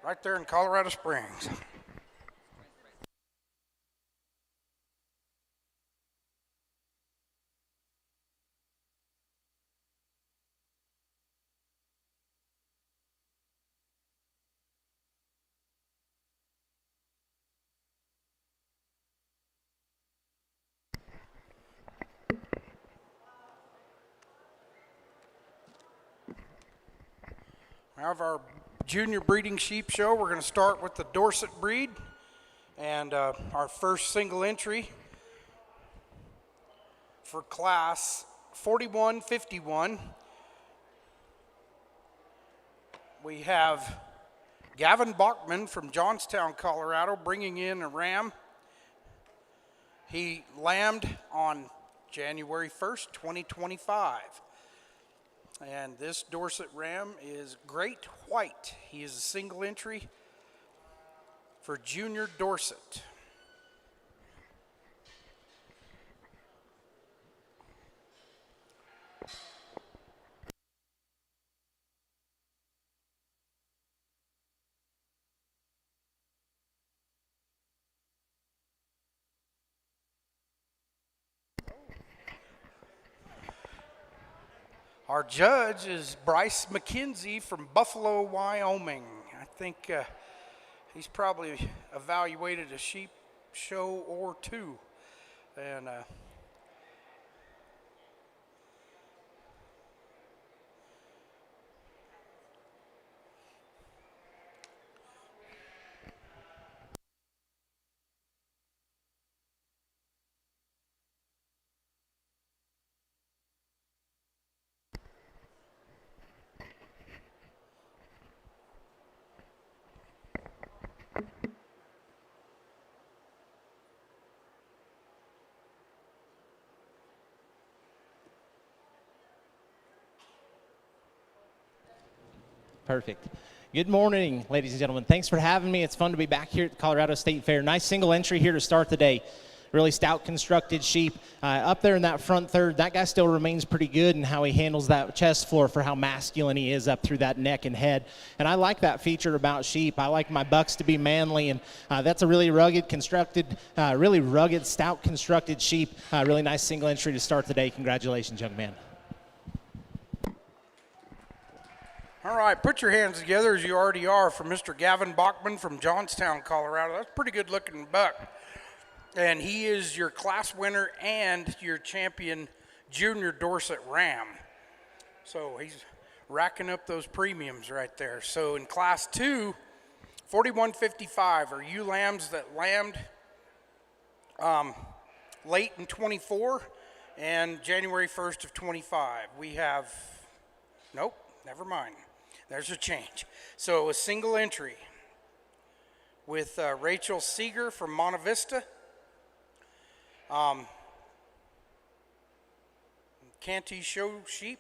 right there in Colorado Springs. We have our junior breeding sheep show. We're going to start with the Dorset breed, and our first single entry for class 4151. We have Gavin Bachman from Johnstown, Colorado, bringing in a ram. He lambed on January 1st, 2025. And this Dorset ram is Great White. He is a single entry for Junior Dorset. Our judge is Bryce McKenzie from Buffalo, Wyoming. I think he's probably evaluated a sheep show or two. And Perfect. Good morning, ladies and gentlemen. Thanks for having me. It's fun to be back here at the Colorado State Fair. Nice single entry here to start the day. Really stout constructed sheep. Up there in that front third, that guy still remains pretty good in how he handles that chest floor for how masculine he is up through that neck and head. And I like that feature about sheep. I like my bucks to be manly, and that's a really rugged constructed, stout constructed sheep. Really nice single entry to start the day. Congratulations, young man. all right, put your hands together as you already are for Mr. Gavin Bachman from Johnstown, Colorado. That's a pretty good looking buck. And he is your class winner and your champion junior Dorset ram. So he's racking up those premiums right there. So in class 2, 4155 are ewe lambs that lambed late in 24 and January 1st of 25. We have, nope, never mind. There's a change. So a single entry with Rachel Seeger from Monte Vista. Canty Show sheep.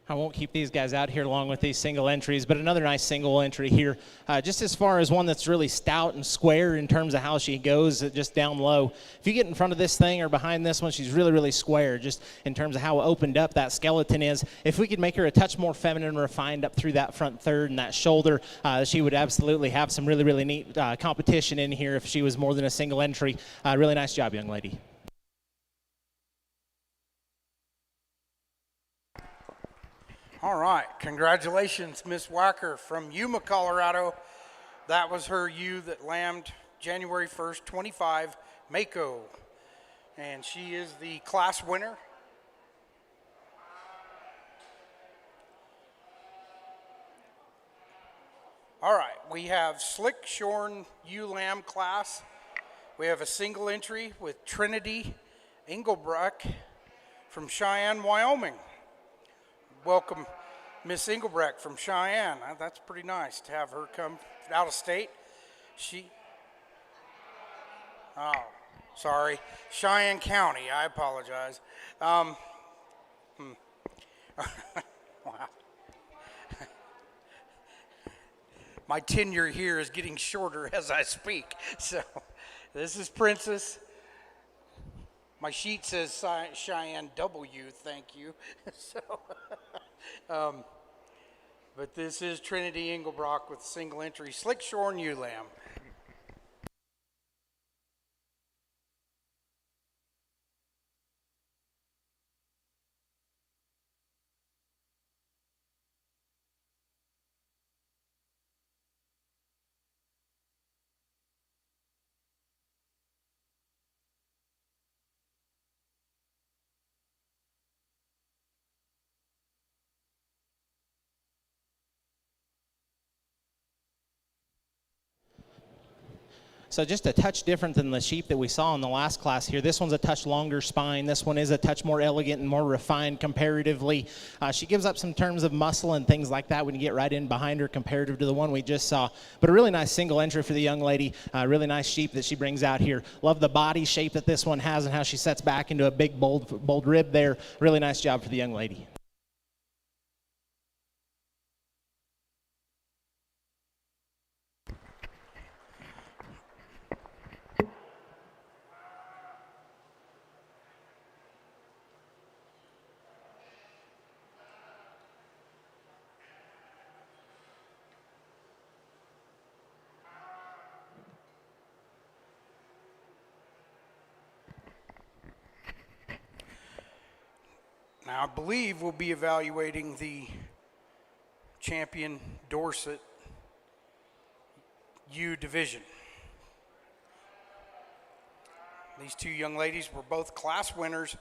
I won't keep these guys out here long with these single entries, but another nice single entry here. Just as far as one that's really stout and square in terms of how she goes just down low. If you get in front of this thing or behind this one, she's really, really square just in terms of how opened up that skeleton is. If we could make her a touch more feminine and refined up through that front third and that shoulder, she would absolutely have some really, really neat competition in here if she was more than a single entry. Really nice job, young lady. All right, congratulations, Miss Wacker from Yuma, Colorado. That was her ewe that lambed January 1st, 25, Mako. And she is the class winner. All right, we have Slick Shorn ewe lamb class. We have a single entry with Trinity Engelbrecht from Cheyenne, Wyoming. Welcome, Miss Engelbrecht from Cheyenne. That's pretty nice to have her come out of state. Sorry, Cheyenne County, I apologize. Wow. My tenure here is getting shorter as I speak. So this is Princess. My sheet says Cheyenne W, thank you. But this is Trinity Engelbrock with single entry, Slick Shorn ewe lamb. So just a touch different than the sheep that we saw in the last class here. This one's a touch longer spine. This one is a touch more elegant and more refined comparatively. She gives up some terms of muscle and things like that when you get right in behind her comparative to the one we just saw. But a really nice single entry for the young lady. Really nice sheep that she brings out here. Love the body shape that this one has and how she sets back into a big, bold rib there. Really nice job for the young lady. Now I believe we'll be evaluating the champion Dorset U division. These two young ladies were both class winners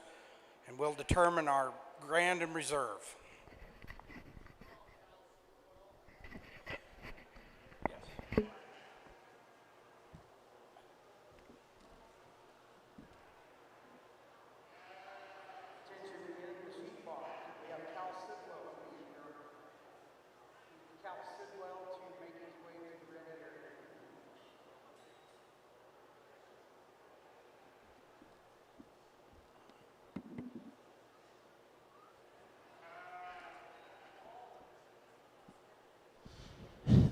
and will determine our grand and reserve.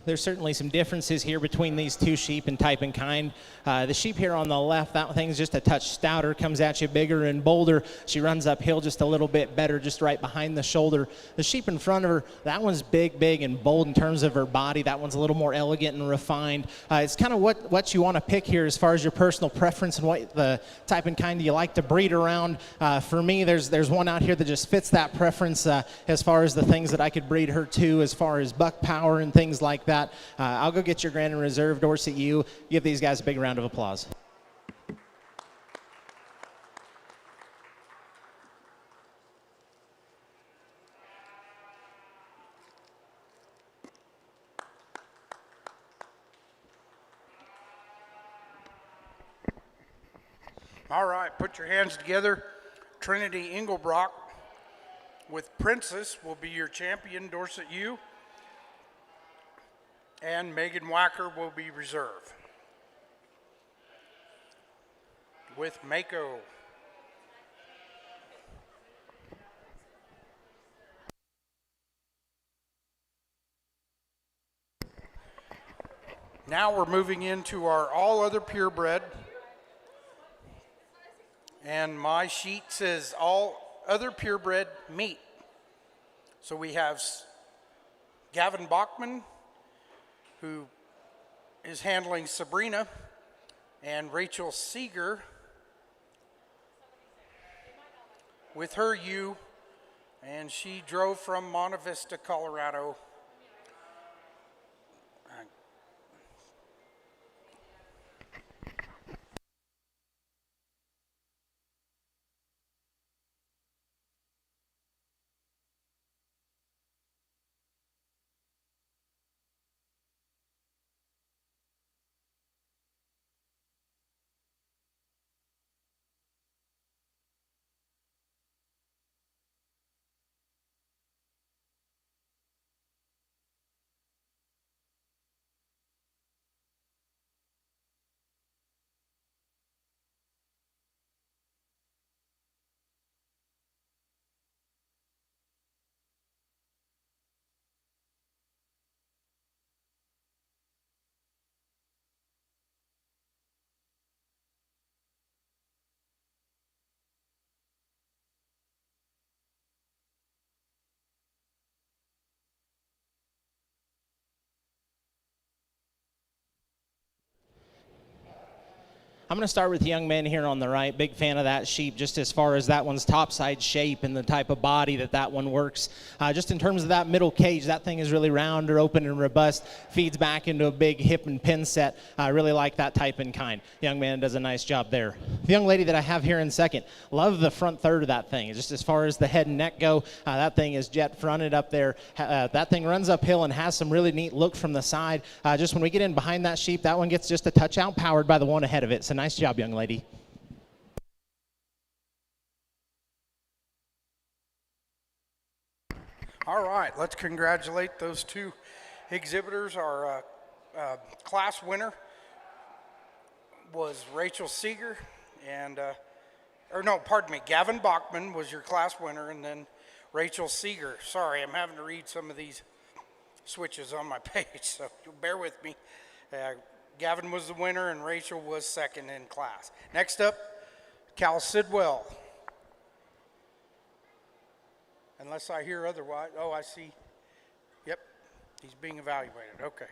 There's certainly some differences here between these two sheep in type and kind. The sheep here on the left, that thing's just a touch stouter, comes at you bigger and bolder. She runs uphill just a little bit better, just right behind the shoulder. The sheep in front of her, that one's big and bold in terms of her body. That one's a little more elegant and refined. It's kind of what you want to pick here as far as your personal preference and what the type and kind you like to breed around. For me, there's one out here that just fits that preference as far as the things that I could breed her to, as far as buck power and things like that. I'll go get your Grand and Reserve, Dorset U. Give these guys a big round of applause. All right, put your hands together. Trinity Engelbrock with Princess will be your champion, Dorset U. And Megan Wacker will be reserve. With Mako. Now we're moving into our all other purebred. And my sheet says all other purebred meat. So we have Gavin Bachman, who is handling Sabrina, and Rachel Seeger with her ewe, and she drove from Monte Vista, Colorado. I'm going to start with the young man here on the right. Big fan of that sheep, just as far as that one's topside shape and the type of body that one works. Just in terms of that middle cage, that thing is really round or open and robust, feeds back into a big hip and pin set. I really like that type and kind. Young man does a nice job there. The young lady that I have here in second, love the front third of that thing. Just as far as the head and neck go, that thing is jet fronted up there. That thing runs uphill and has some really neat look from the side. Just when we get in behind that sheep, that one gets just a touch out powered by the one ahead of it. So nice job, young lady. All right, let's congratulate those two exhibitors. Our class winner was Rachel Seeger, and Gavin Bachman was your class winner, and then Rachel Seeger. Sorry, I'm having to read some of these switches on my page, so you'll bear with me. Gavin was the winner, and Rachel was second in class. Next up, Cal Sidwell. Unless I hear otherwise. Oh, I see. Yep, he's being evaluated. Okay.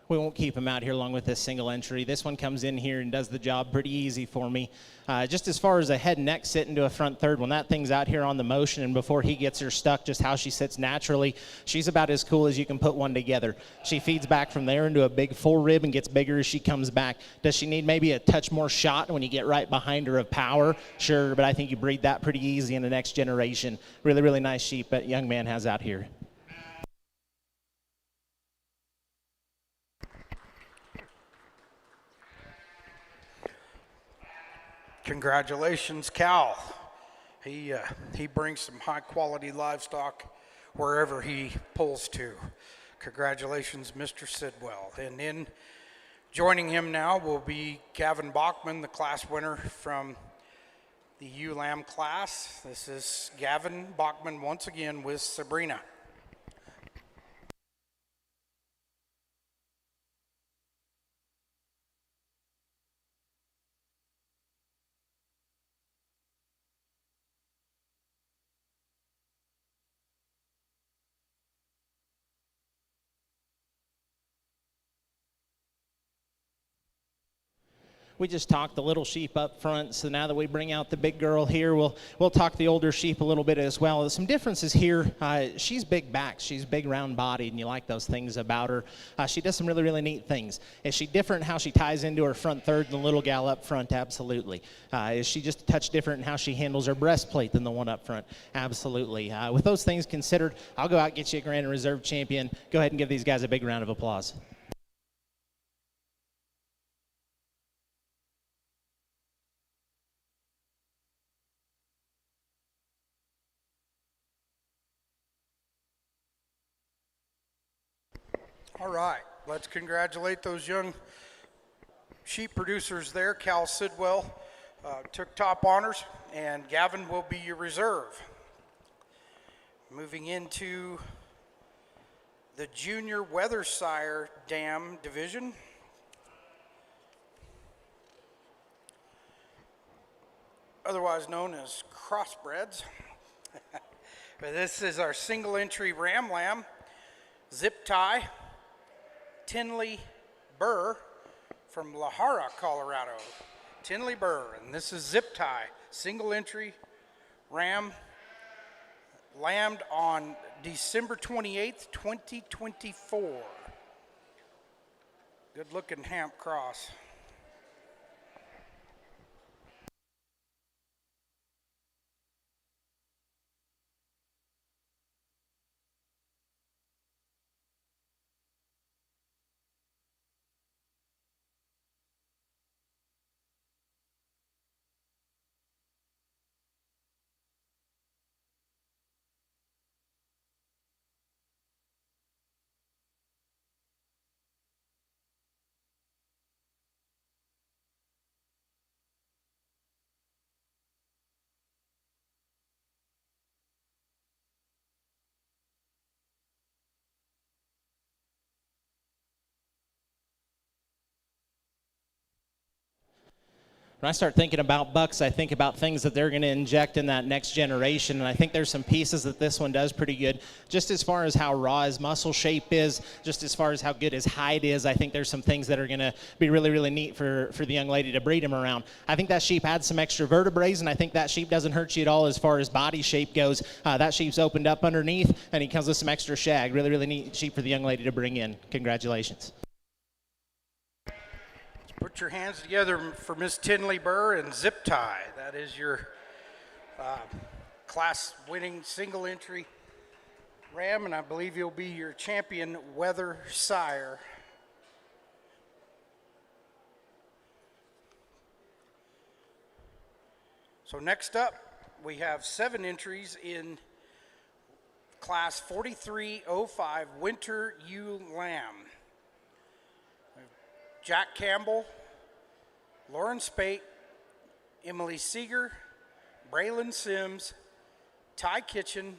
We won't keep him out here long with this single entry. This one comes in here and does the job pretty easy for me. Just as far as a head and neck sit into a front third, when that thing's out here on the motion and before he gets her stuck, just how she sits naturally, she's about as cool as you can put one together. She feeds back from there into a big full rib and gets bigger as she comes back. Does she need maybe a touch more shot when you get right behind her of power? Sure, but I think you breed that pretty easy in the next generation. Really, really nice sheep that young man has out here. Congratulations, Cal. He brings some high-quality livestock wherever he pulls to. Congratulations, Mr. Sidwell. And then joining him now will be Gavin Bachman, the class winner from the ewe-lamb class. This is Gavin Bachman once again with Sabrina. We just talked the little sheep up front, so now that we bring out the big girl here, we'll talk the older sheep a little bit as well. There's some differences here. She's big back, she's big round bodied, and you like those things about her. She does some really, really neat things. Is she different in how she ties into her front third than the little gal up front? Absolutely. Is she just a touch different in how she handles her breastplate than the one up front? Absolutely. With those things considered, I'll go out and get you a Grand and Reserve champion. Go ahead and give these guys a big round of applause. All right, let's congratulate those young sheep producers there. Cal Sidwell took top honors, and Gavin will be your reserve. Moving into the junior Weathersire Dam division. Otherwise known as crossbreds. But this is our single entry ram lamb, zip tie, Tinley Burr from La Jara, Colorado. Tinley Burr, and this is zip tie, single entry ram, lambed on December 28th, 2024. Good looking hamp cross. When I start thinking about bucks, I think about things that they're going to inject in that next generation, and I think there's some pieces that this one does pretty good. Just as far as how raw his muscle shape is, just as far as how good his height is, I think there's some things that are going to be really, really neat for the young lady to breed him around. I think that sheep had some extra vertebrae, and I think that sheep doesn't hurt you at all as far as body shape goes. That sheep's opened up underneath, and he comes with some extra shag. Really, really neat sheep for the young lady to bring in. Congratulations. Put your hands together for Miss Tinley Burr and Zip Tie. That is your class-winning single entry ram, and I believe you'll be your champion weather sire. So next up, we have 7 entries in class 4305 Winter Ewe Lamb. Jack Campbell, Lauren Spate, Emily Seeger, Braylon Sims, Ty Kitchen,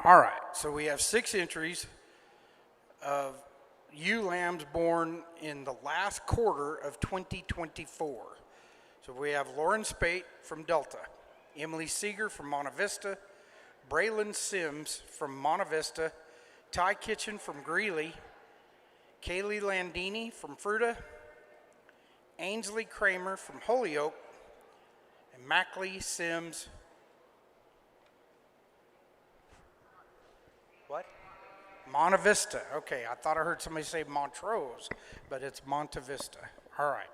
All right, so we have 6 entries of ewe lambs born in the last quarter of 2024. So we have Lauren Spate from Delta, Emily Seeger from Monta Vista, Braylon Sims from Monta Vista, Ty Kitchen from Greeley, Kaylee Landini from Fruta, Ainsley Kramer from Holyoke, and Mackley Sims. What? Monta Vista. Okay, I thought I heard somebody say Montrose, but it's Monta Vista. All right.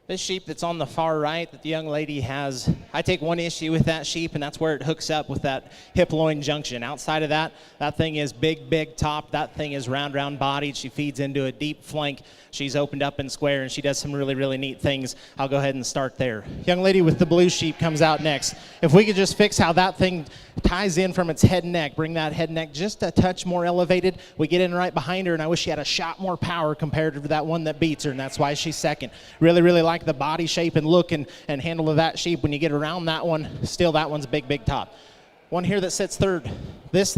This sheep that's on the far right that the young lady has, I take one issue with that sheep, and that's where it hooks up with that hip-loin junction. Outside of that, that thing is big top. That thing is round bodied. She feeds into a deep flank. She's opened up and square, and she does some really neat things. I'll go ahead and start there. Young lady with the blue sheep comes out next. If we could just fix how that thing ties in from its head and neck, bring that head and neck just a touch more elevated. We get in right behind her, and I wish she had a shot more power compared to that one that beats her, and that's why she's second. Really like the body shape and look and handle of that sheep. When you get around that one, still that one's big top. One here that sits third. This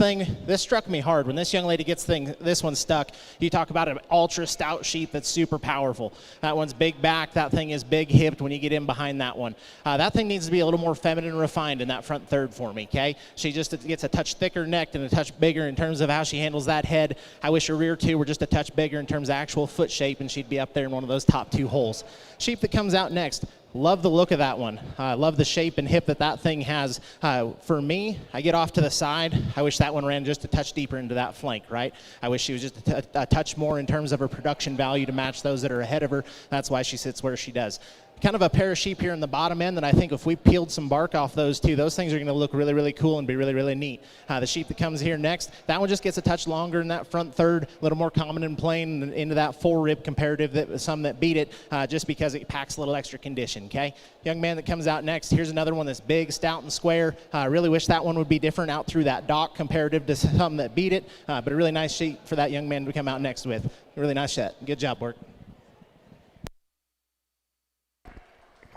struck me hard. When this young lady gets this one stuck, you talk about an ultra stout sheep that's super powerful. That one's big back. That thing is big hipped when you get in behind that one. That thing needs to be a little more feminine and refined in that front third for me, okay? She just gets a touch thicker necked and a touch bigger in terms of how she handles that head. I wish her rear two were just a touch bigger in terms of actual foot shape, and she'd be up there in one of those top two holes. Sheep that comes out next. Love the look of that one. Love the shape and hip that thing has. For me, I get off to the side. I wish that one ran just a touch deeper into that flank, right? I wish she was just a touch more in terms of her production value to match those that are ahead of her. That's why she sits where she does. Kind of a pair of sheep here in the bottom end that I think if we peeled some bark off those two, those things are going to look really cool and be really neat. The sheep that comes here next, that one just gets a touch longer in that front third, a little more common and plain into that full rib comparative that some that beat it just because it packs a little extra condition, okay? Young man that comes out next, here's another one that's big, stout, and square. I really wish that one would be different out through that dock comparative to some that beat it, but a really nice sheep for that young man to come out next with. Really nice shot. Good job, work.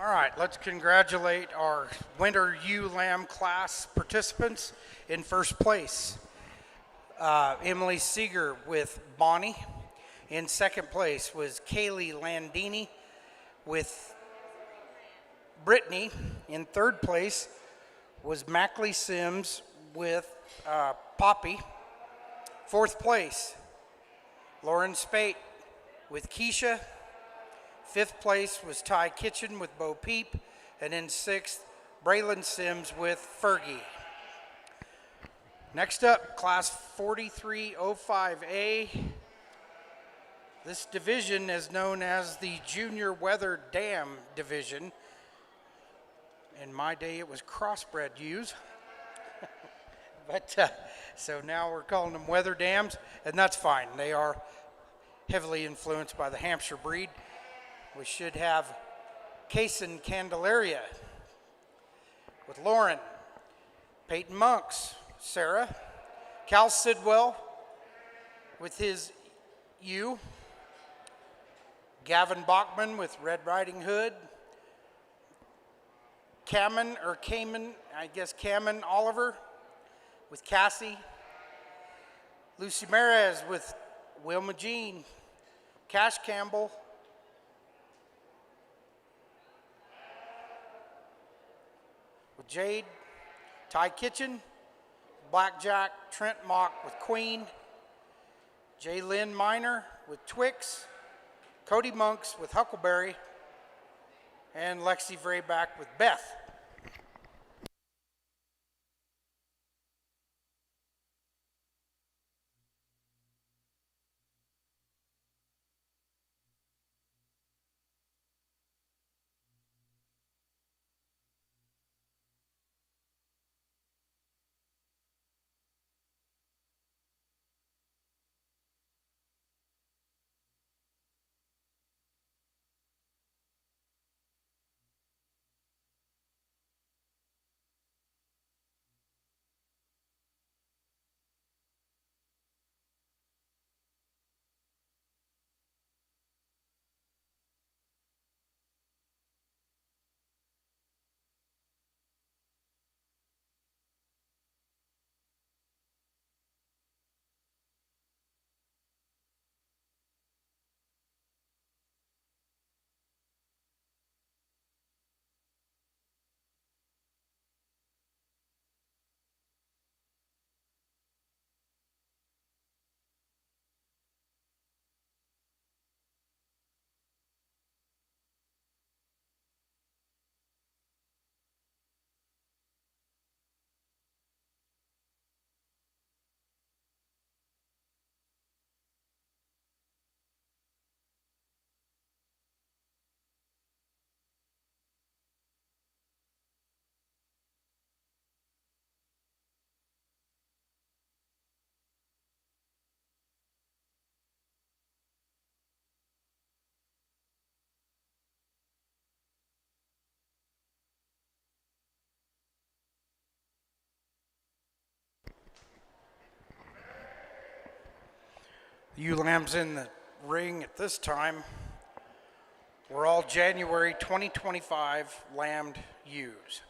All right, let's congratulate our Winter Ewe Lamb class participants in first place. Emily Seeger with Bonnie. In second place was Kaylee Landini with Brittany. In third place was Mackley Sims with Poppy. Fourth place, Lauren Spate with Keisha. Fifth place was Ty Kitchen with Bo Peep. And in sixth, Braylon Sims with Fergie. Next up, Class 4305A. This division is known as the Junior Weather Dam Division. In my day, it was crossbred ewes. So now we're calling them weather dams, and that's fine. They are heavily influenced by the Hampshire breed. We should have Cason Candelaria with Lauren, Peyton Monks, Sarah, Cal Sidwell with his ewe, Gavin Bachman with Red Riding Hood, Cameron Oliver with Cassie, Lucy Merez with Wilma Jean, Cash Campbell, with Jade, Ty Kitchen, Blackjack, Trent Mock with Queen, Jaylyn Miner with Twix, Cody Monks with Huckleberry, and Lexi Vrayback with Beth. ewe lambs in the ring at this time were all January 2025 lambed ewes.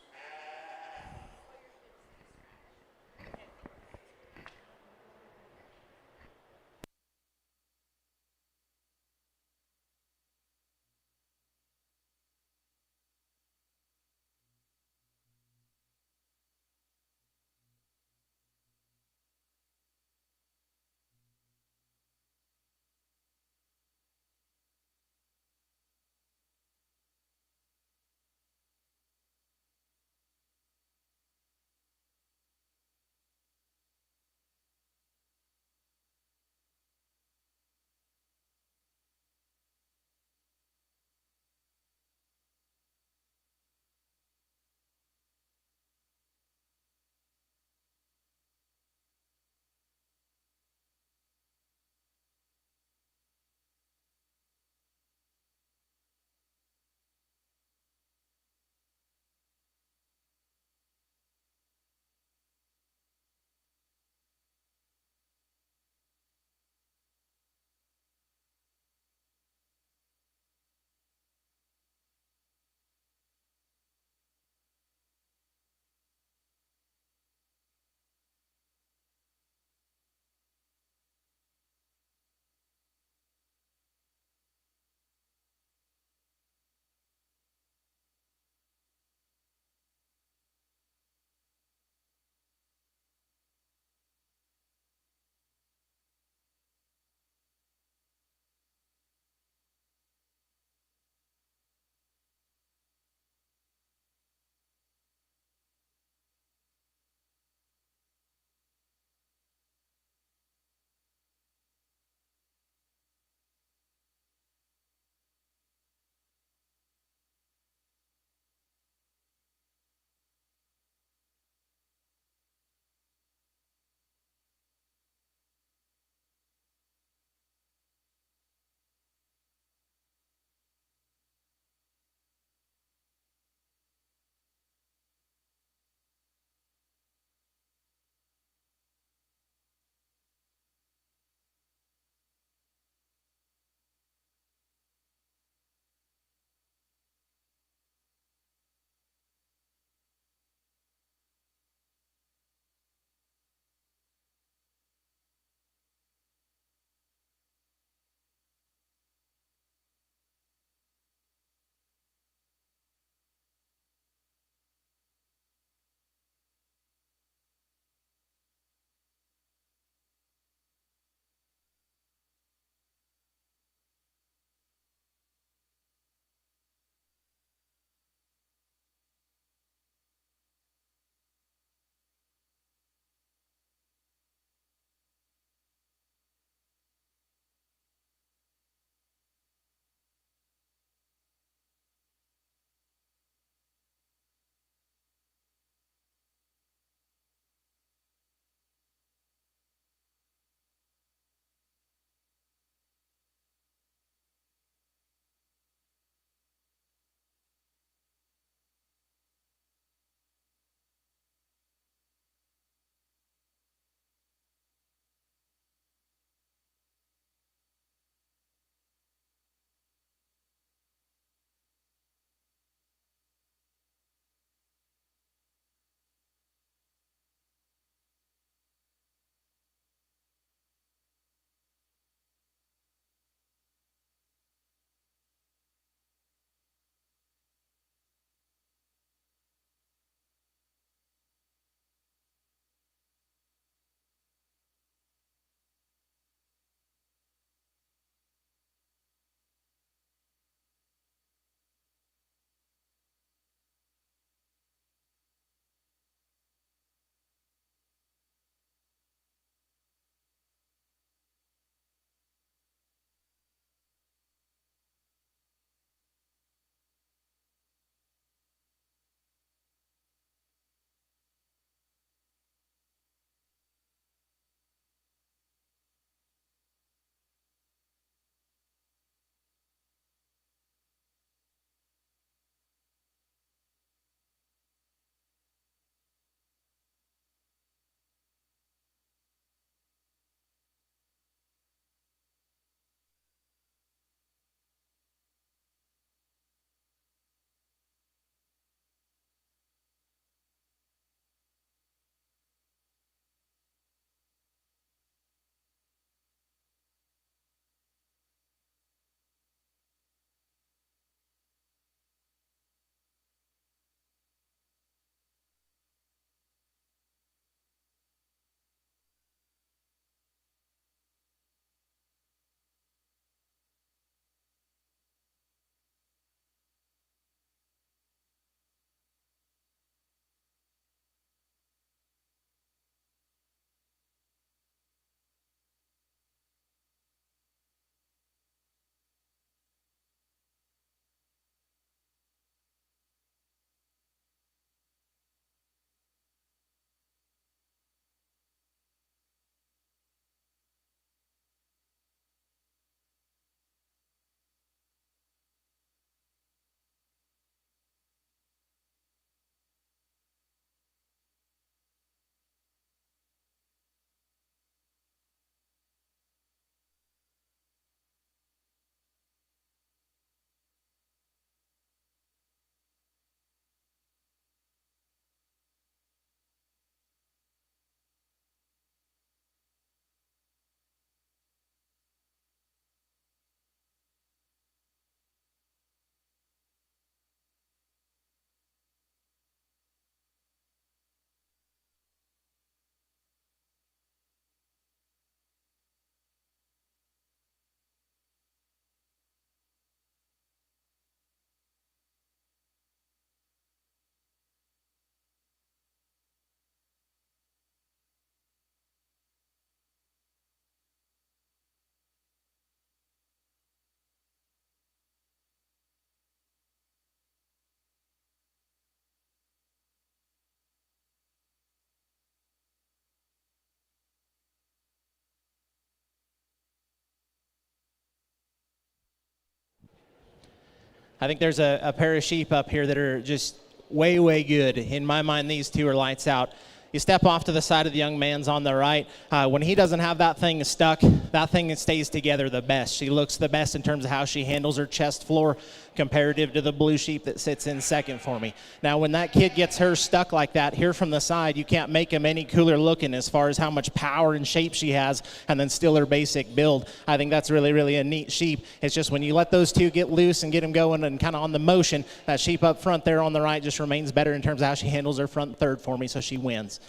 I think there's a pair of sheep up here that are just way, way good. In my mind, these two are lights out. You step off to the side of the young man's on the right. When he doesn't have that thing stuck, that thing stays together the best. She looks the best in terms of how she handles her chest floor comparative to the blue sheep that sits in second for me. Now, when that kid gets her stuck like that, here from the side, you can't make him any cooler looking as far as how much power and shape she has and then still her basic build. I think that's really, really a neat sheep. It's just when you let those two get loose and get them going and kind of on the motion, that sheep up front there on the right just remains better in terms of how she handles her front third for me, so she wins.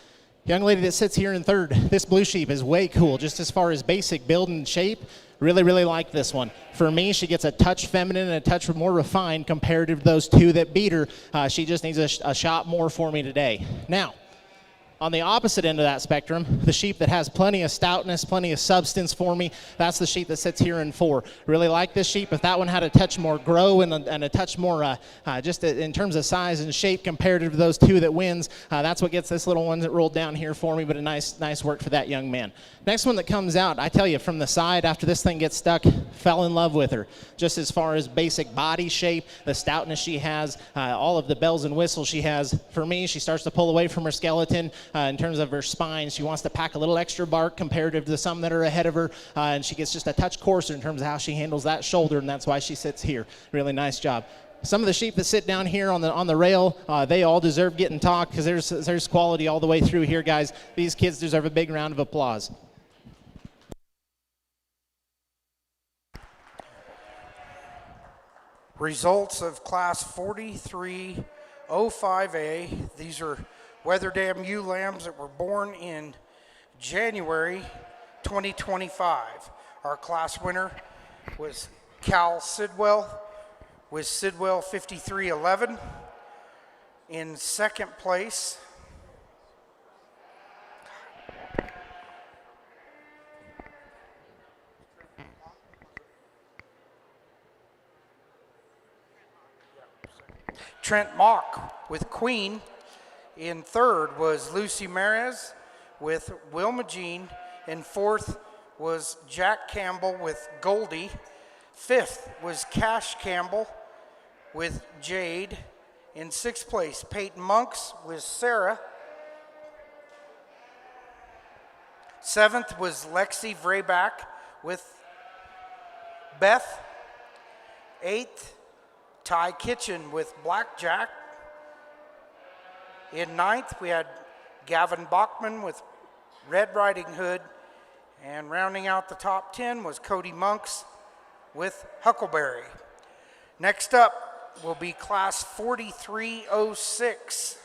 Young lady that sits here in third, this blue sheep is way cool, just as far as basic build and shape. Really, really like this one. For me, she gets a touch feminine and a touch more refined comparative to those two that beat her. She just needs a shot more for me today. Now, on the opposite end of that spectrum, the sheep that has plenty of stoutness, plenty of substance for me, that's the sheep that sits here in 4. Really like this sheep. If that one had a touch more grow and a touch more just in terms of size and shape comparative to those two that wins, that's what gets this little one that rolled down here for me, but a nice work for that young man. Next one that comes out, I tell you, from the side, after this thing gets stuck, fell in love with her. Just as far as basic body shape, the stoutness she has, all of the bells and whistles she has. For me, she starts to pull away from her skeleton. In terms of her spine, she wants to pack a little extra bark comparative to some that are ahead of her, and she gets just a touch coarser in terms of how she handles that shoulder, and that's why she sits here. Really nice job. Some of the sheep that sit down here on the rail, they all deserve getting talked because there's quality all the way through here, guys. These kids deserve a big round of applause. Results of Class 4305A. These are Weather Dam ewe lambs that were born in January 2025. Our class winner was Cal Sidwell with Sidwell 5311. In second place, Trent Mock with Queen. In third was Lucy Marez with Wilma Jean. In fourth was Jack Campbell with Goldie. Fifth was Cash Campbell with Jade. In sixth place, Peyton Monks with Sarah. Seventh was Lexi Vrayback with Beth. Eighth, Ty Kitchen with Blackjack. In ninth, we had Gavin Bachman with Red Riding Hood. And rounding out the top 10 was Cody Monks with Huckleberry. Next up will be Class 4306.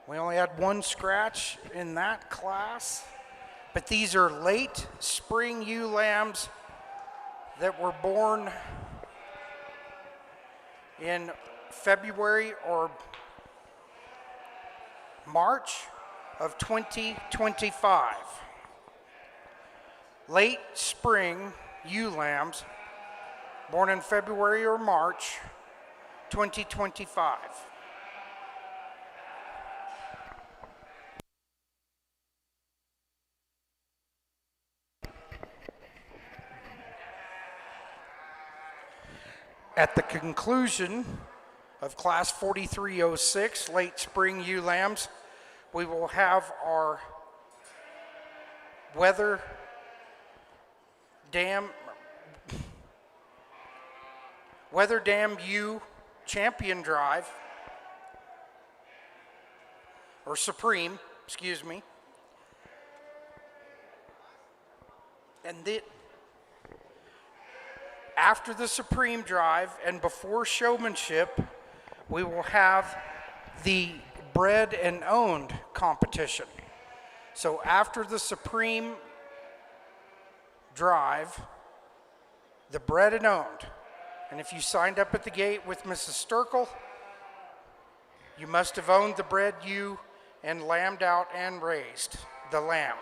We only had one scratch in that class, but these are late spring ewe lambs that were born in February or March of 2025. Late spring ewe lambs born in February or March 2025. At the conclusion of Class 4306, late spring ewe lambs, we will have our Weather Dam ewe champion drive, or Supreme, excuse me. And after the Supreme drive and before Showmanship, we will have the bred and owned competition. So after the Supreme drive, the bred and owned, and if you signed up at the gate with Mrs. Sturkle, you must have owned the bred ewe and lambed out and raised the lamb.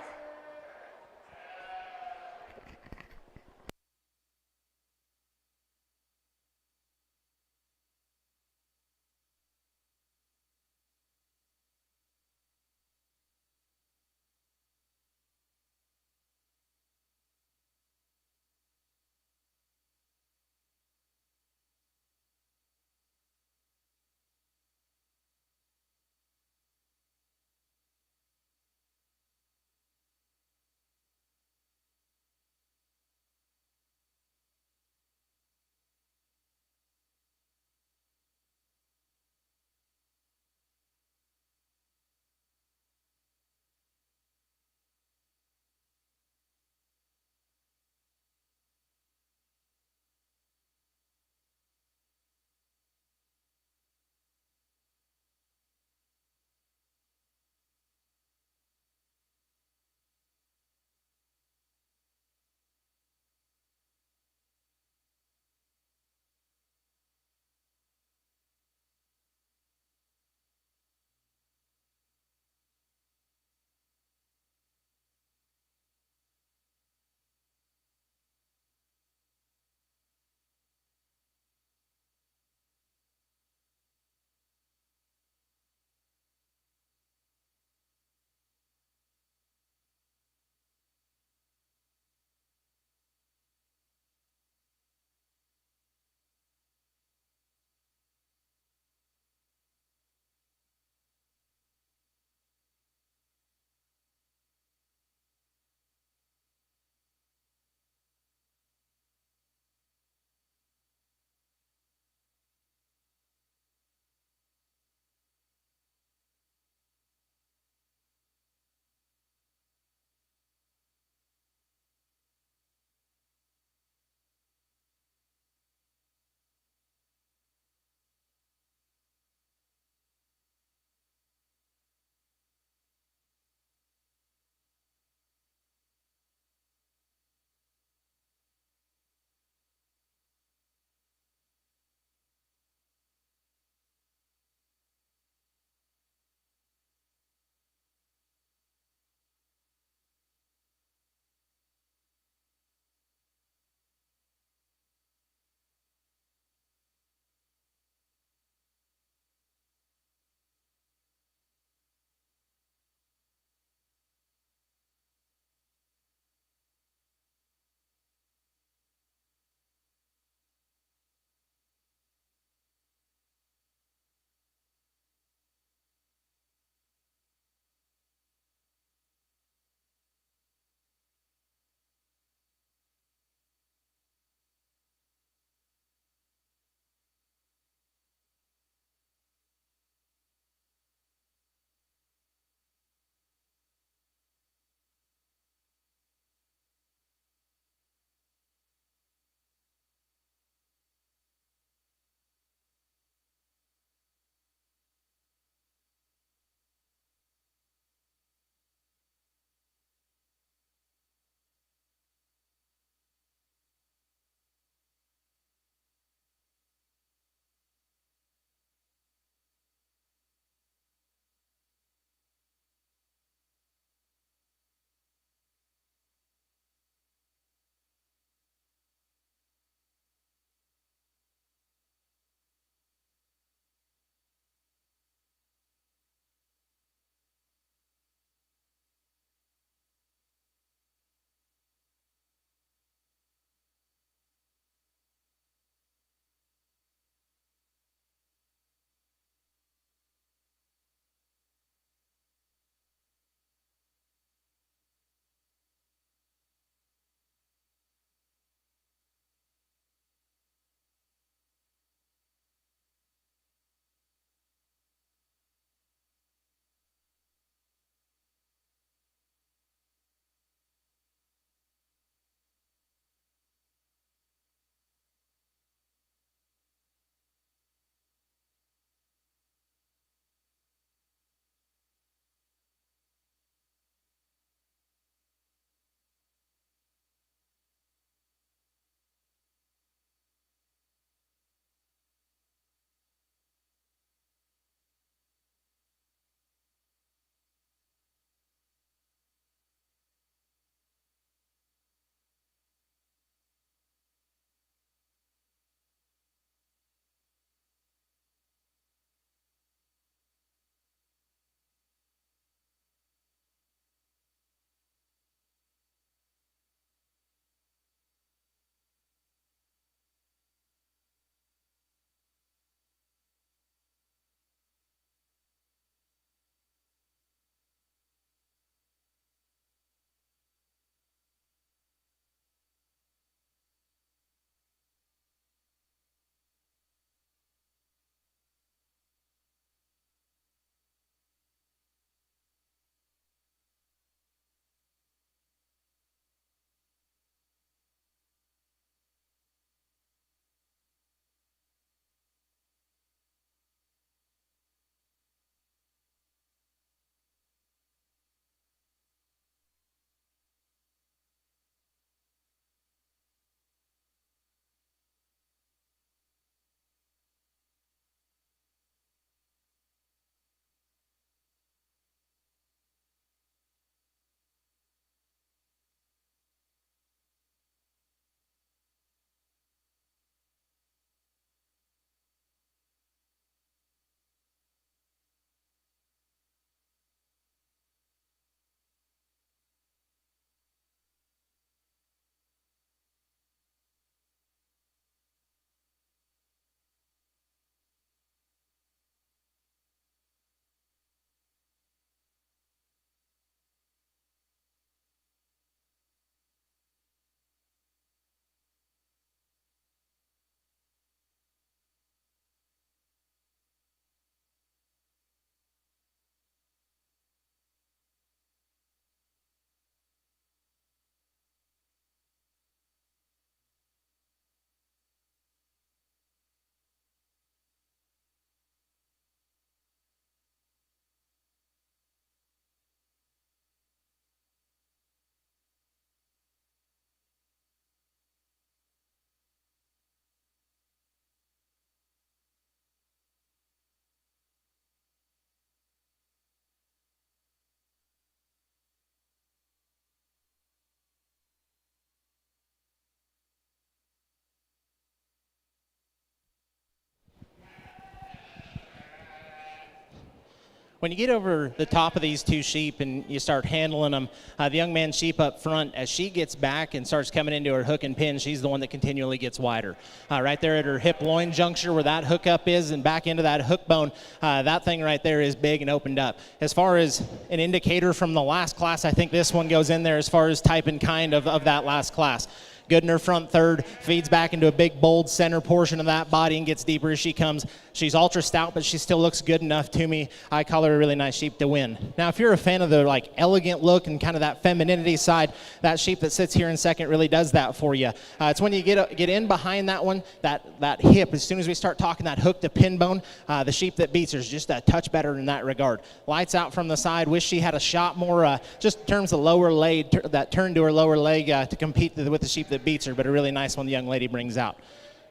When you get over the top of these two sheep and you start handling them, the young man sheep up front, as she gets back and starts coming into her hook and pin, she's the one that continually gets wider. Right there at her hip-loin juncture where that hookup is and back into that hook bone, that thing right there is big and opened up. As far as an indicator from the last class, I think this one goes in there as far as type and kind of that last class. Good in her front third, feeds back into a big, bold center portion of that body and gets deeper as she comes. She's ultra stout, but she still looks good enough to me. I call her a really nice sheep to win. Now, if you're a fan of the elegant look and kind of that femininity side, that sheep that sits here in second really does that for you. It's when you get in behind that one, that hip, as soon as we start talking that hook to pin bone, the sheep that beats her is just a touch better in that regard. Lights out from the side. Wish she had a shot more, just in terms of lower leg, that turn to her lower leg to compete with the sheep that beats her, but a really nice one the young lady brings out.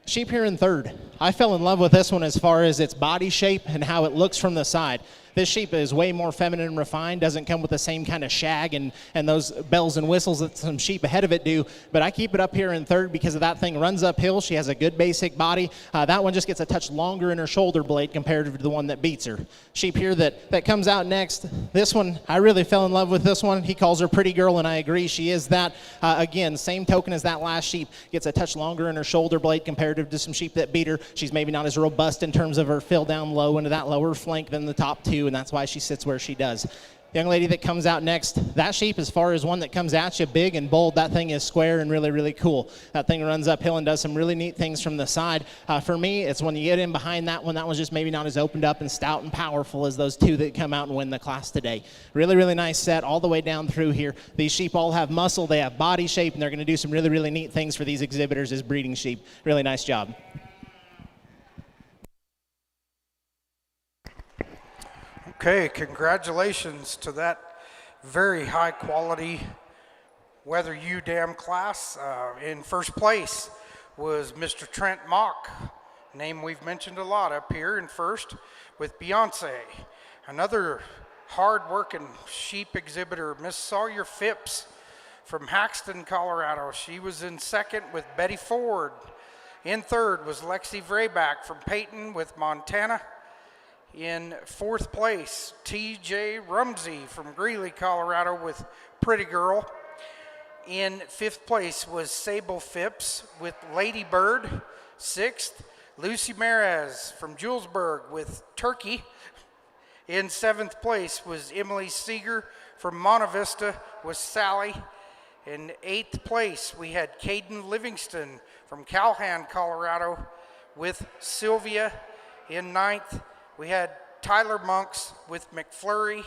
Sheep here in third. I fell in love with this one as far as its body shape and how it looks from the side. This sheep is way more feminine and refined, doesn't come with the same kind of shag and those bells and whistles that some sheep ahead of it do, but I keep it up here in third because of that thing runs uphill. She has a good basic body. That one just gets a touch longer in her shoulder blade compared to the one that beats her. Sheep here that comes out next. This one, I really fell in love with this one. He calls her pretty girl, and I agree, she is that. Again, same token as that last sheep, gets a touch longer in her shoulder blade compared to some sheep that beat her. She's maybe not as robust in terms of her fill down low into that lower flank than the top two, and that's why she sits where she does. Young lady that comes out next, that sheep, as far as one that comes at you big and bold, that thing is square and really, really cool. That thing runs uphill and does some really neat things from the side. For me, it's when you get in behind that one's just maybe not as opened up and stout and powerful as those two that come out and win the class today. Really, really nice set all the way down through here. These sheep all have muscle, they have body shape, and they're going to do some really, really neat things for these exhibitors as breeding sheep. Really nice job. Okay, congratulations to that very high quality Weather You Dam class. In first place was Mr. Trent Mock, name we've mentioned a lot up here in first, with Beyonce. Another hard-working sheep exhibitor, Miss Sawyer Phipps from Haxton, Colorado. She was in second with Betty Ford. In third was Lexi Vrayback from Peyton with Montana. In fourth place, T.J. Rumsey from Greeley, Colorado with Pretty Girl. In fifth place was Sable Phipps with Lady Bird. Sixth, Lucy Merez from Julesburg with Turkey. In seventh place was Emily Seeger from Monta Vista with Sally. In eighth place, we had Caden Livingston from Calhoun, Colorado with Sylvia. In ninth, we had Tyler Monks with McFlurry.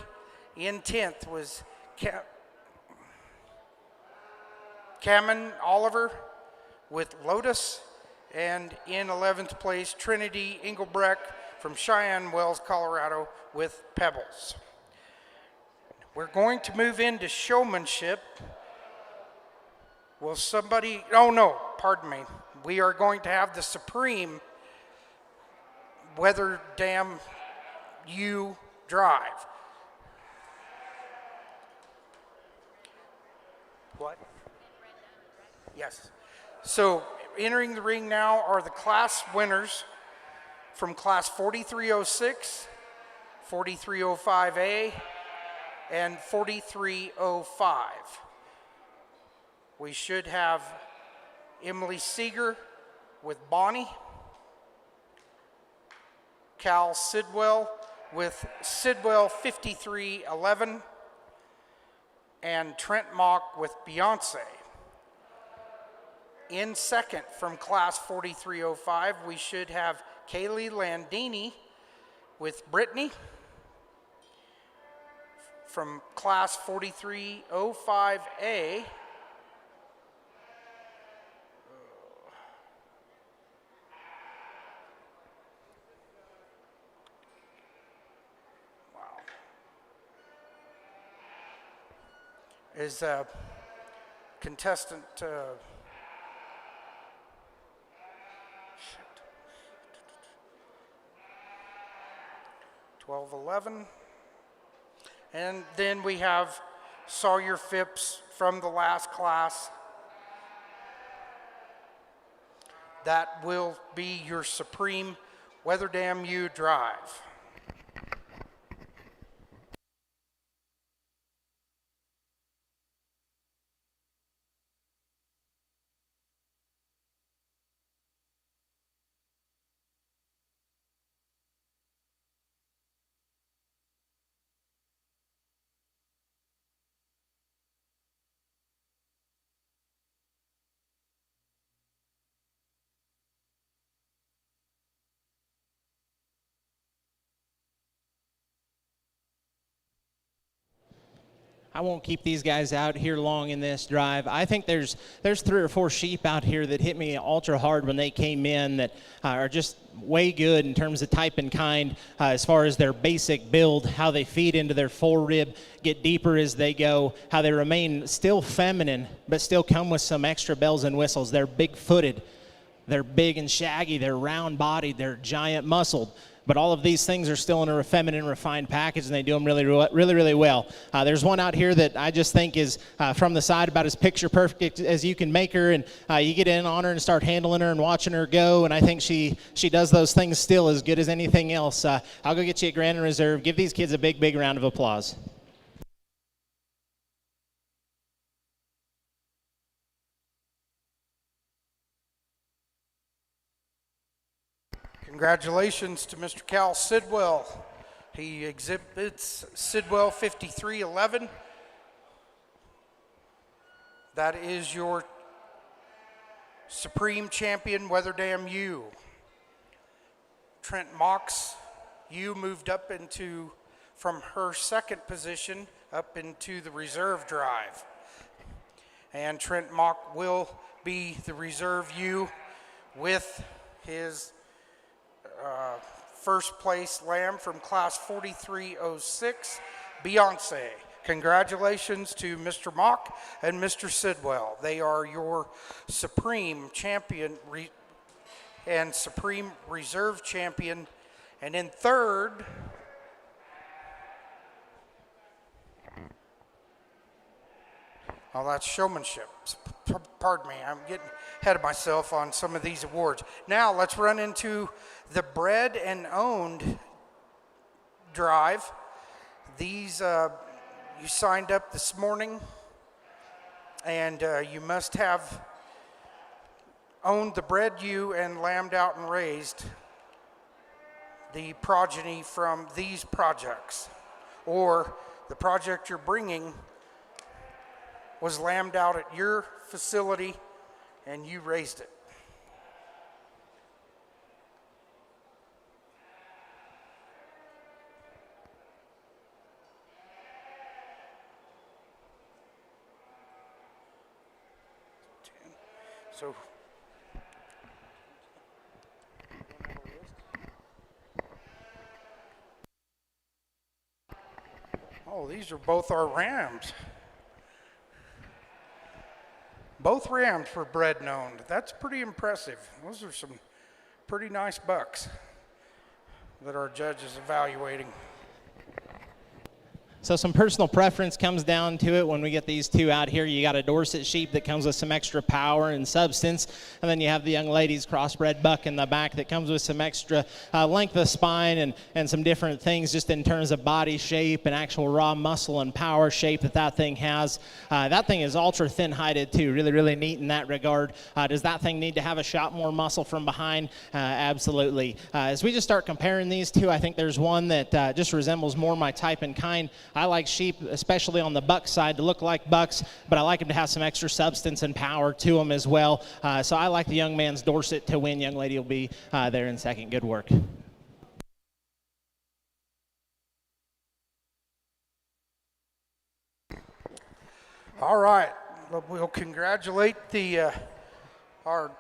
In 10th was Cameron Oliver with Lotus. And in 11th place, Trinity Engelbrecht from Cheyenne Wells, Colorado with Pebbles. We're going to move into showmanship. Will somebody, oh no, pardon me. We are going to have the Supreme Weather Dam U Drive. What? Yes. So entering the ring now are the class winners from class 4306, 4305A, and 4305. We should have Emily Seeger with Bonnie, Cal Sidwell with Sidwell 5311, and Trent Mock with Beyonce. In second from class 4305, we should have Kaylee Landini with Brittany. From class 4305A, is contestant 1211. And then we have Sawyer Phipps from the last class. That will be your Supreme Weather Dam U Drive. I won't keep these guys out here long in this drive. I think there's 3 or 4 sheep out here that hit me ultra hard when they came in that are just way good in terms of type and kind, as far as their basic build, how they feed into their forerib, get deeper as they go, how they remain still feminine but still come with some extra bells and whistles. They're big-footed. They're big and shaggy, they're round-bodied, they're giant-muscled. But all of these things are still in a feminine, refined package, and they do them really, really well. There's one out here that I just think is, from the side, about as picture-perfect as you can make her, and you get in on her and start handling her and watching her go, and I think she does those things still as good as anything else. I'll go get you a Grand Reserve. Give these kids a big, big round of applause. Congratulations to Mr. Cal Sidwell. He exhibits Sidwell 5311. That is your Supreme Champion Weatherdam U. Trent Mox, you moved up from her second position up into the reserve drive. And Trent Mock will be the reserve U with his first place lamb from class 4306, Beyonce. Congratulations to Mr. Mock and Mr. Sidwell. They are your Supreme Champion and Supreme Reserve Champion. And in third, oh, that's Showmanship. Pardon me, I'm getting ahead of myself on some of these awards. Now let's run into the bred and owned drive. These, you signed up this morning, and you must have owned the bred ewe and lambed out and raised the progeny from these projects, or the project you're bringing was lambed out at your facility and you raised it. So oh, these are both our rams. Both rams were bred and owned. That's pretty impressive. Those are some pretty nice bucks that our judge is evaluating. So some personal preference comes down to it when we get these two out here. You got a Dorset sheep that comes with some extra power and substance, and then you have the young lady's crossbred buck in the back that comes with some extra length of spine and some different things just in terms of body shape and actual raw muscle and power shape that thing has. That thing is ultra thin-hided too, really, really neat in that regard. Does that thing need to have a shot more muscle from behind? Absolutely. As we just start comparing these two, I think there's one that just resembles more my type and kind. I like sheep, especially on the buck side, to look like bucks, but I like them to have some extra substance and power to them as well. So I like the young man's Dorset to win. Young lady will be there in second. Good work. All right, we'll congratulate our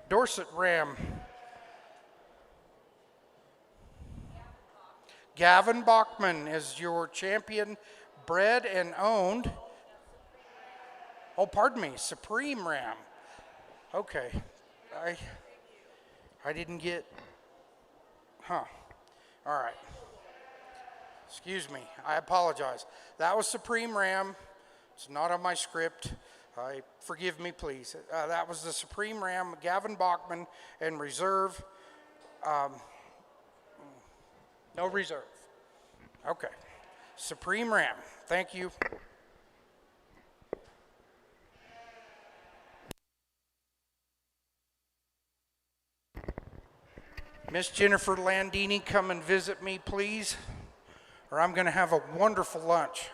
Dorset ram, Gavin Bachman, is your champion, bred and owned. Oh, pardon me, Supreme Ram. Okay, I didn't get, All right. Excuse me, I apologize. That was Supreme Ram. It's not on my script. Forgive me, please. That was the Supreme Ram, Gavin Bachman, and reserve. No reserve. Okay. Supreme Ram. Thank you. Miss Jennifer Landini, come and visit me, please, or I'm going to have a wonderful lunch.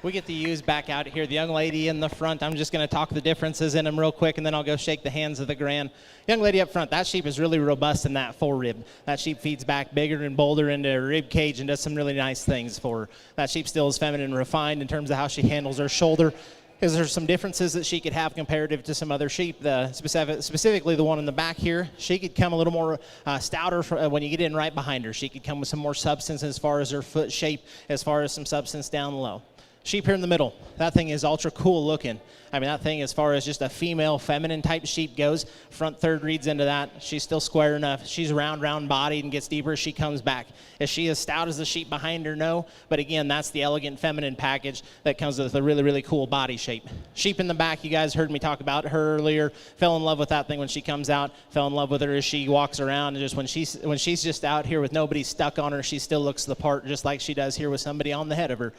we get to use back out here. The young lady in the front, I'm just going to talk the differences in them real quick, and then I'll go shake the hands of the grand. Young lady up front, that sheep is really robust in that forerib. That sheep feeds back bigger and bolder into her rib cage and does some really nice things for her. That sheep still is feminine and refined in terms of how she handles her shoulder. Is there some differences that she could have comparative to some other sheep? Specifically the one in the back here, she could come a little more stouter when you get in right behind her. She could come with some more substance as far as her foot shape, as far as some substance down low. Sheep here in the middle, that thing is ultra cool looking. I mean, that thing, as far as just a female feminine type sheep goes, front third reads into that. She's still square enough. She's round bodied and gets deeper as she comes back. Is she as stout as the sheep behind her? No. But again, that's the elegant feminine package that comes with a really, really cool body shape. Sheep in the back, you guys heard me talk about her earlier. Fell in love with that thing when she comes out. Fell in love with her as she walks around. And just when she's just out here with nobody stuck on her, she still looks the part just like she does here with somebody on the head of her.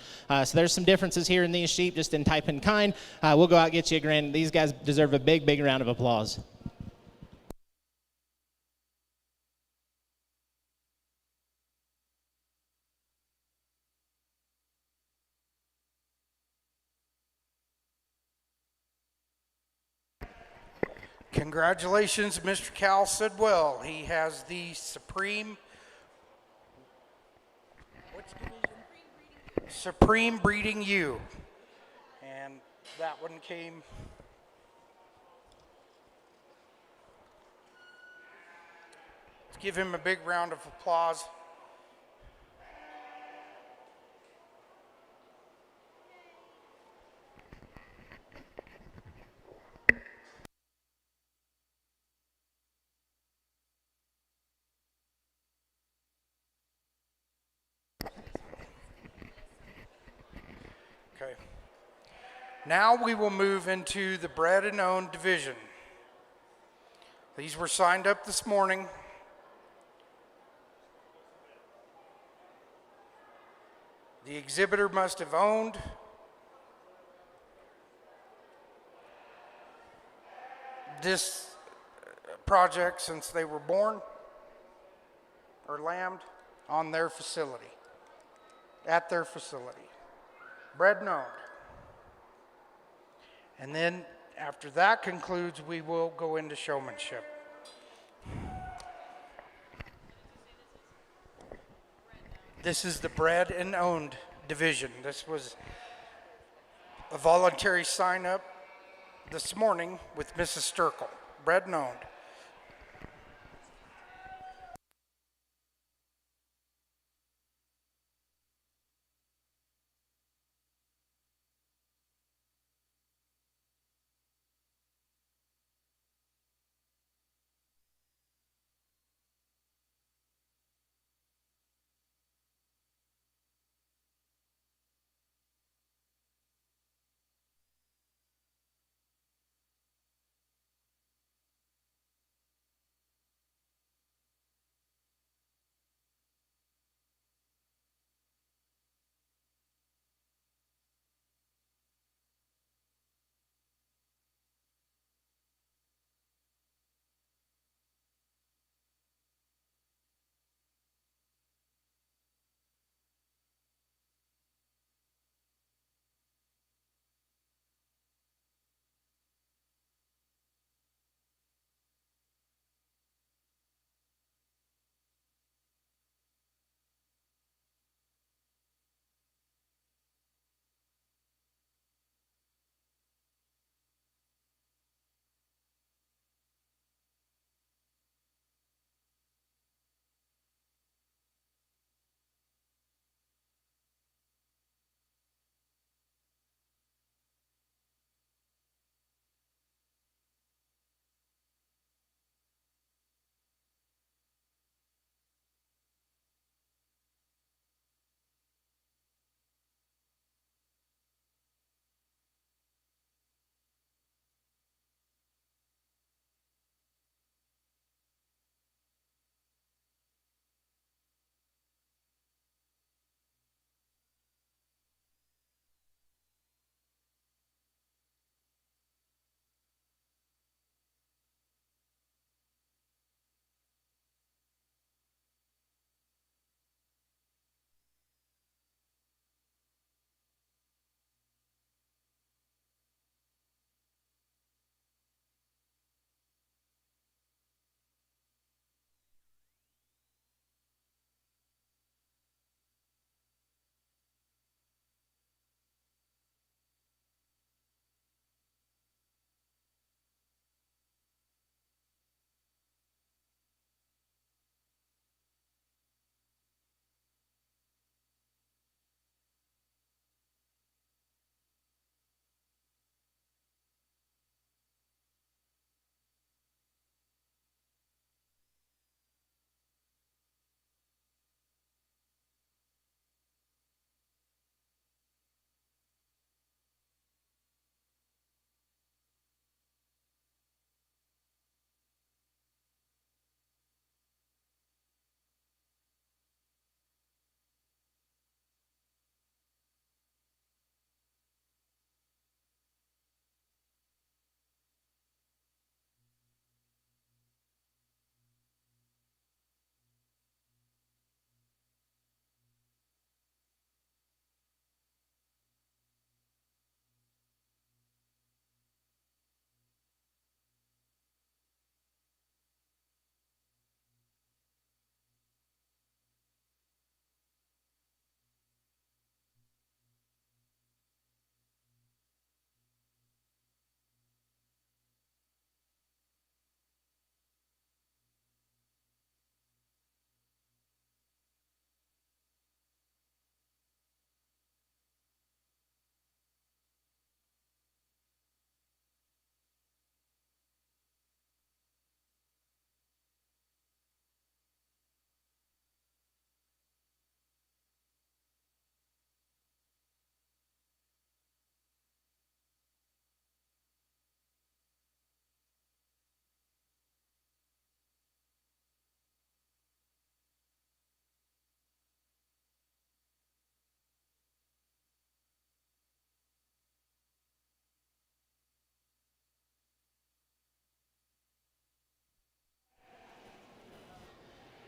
So there's some differences here in these sheep, just in type and kind. We'll go out and get you a grand. These guys deserve a big, big round of applause. Congratulations, Mr. Cal Sidwell. He has the Supreme Breeding U. And that one came. Let's give him a big round of applause. Okay. Now we will move into the bred and owned division. These were signed up this morning. The exhibitor must have owned this project since they were born or lambed on their facility, at their facility. Bred and owned. And then after that concludes, we will go into showmanship. This is the bred and owned division. This was a voluntary sign up this morning with Mrs. Sturkle, bred and owned.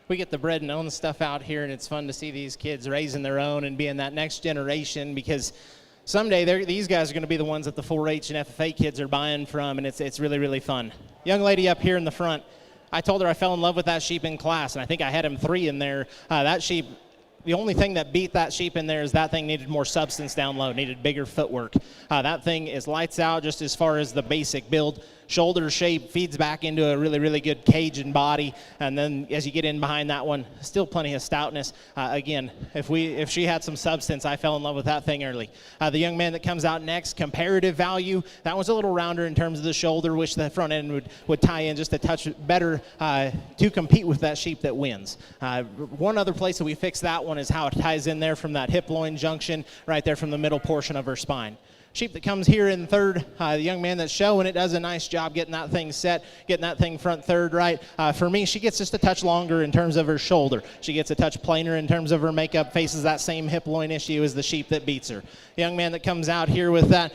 we get the bread and own stuff out here, and it's fun to see these kids raising their own and being that next generation, because someday these guys are going to be the ones that the 4-H and FFA kids are buying from, and it's really, really fun. Young lady up here in the front, I told her I fell in love with that sheep in class, and I think I had him 3 in there. That sheep, the only thing that beat that sheep in there is that thing needed more substance down low, needed bigger footwork. That thing is lights out just as far as the basic build. Shoulder shape feeds back into a really, really good cage and body. And then as you get in behind that one, still plenty of stoutness. Again, if she had some substance, I fell in love with that thing early. The young man that comes out next, comparative value, that one's a little rounder in terms of the shoulder, which the front end would tie in just a touch better to compete with that sheep that wins. One other place that we fix that one is how it ties in there from that hip-loin junction right there from the middle portion of her spine. Sheep that comes here in third, the young man that's showing it does a nice job getting that thing set, getting that thing front third right. For me, she gets just a touch longer in terms of her shoulder. She gets a touch plainer in terms of her makeup, faces that same hip loin issue as the sheep that beats her. The young man that comes out here with that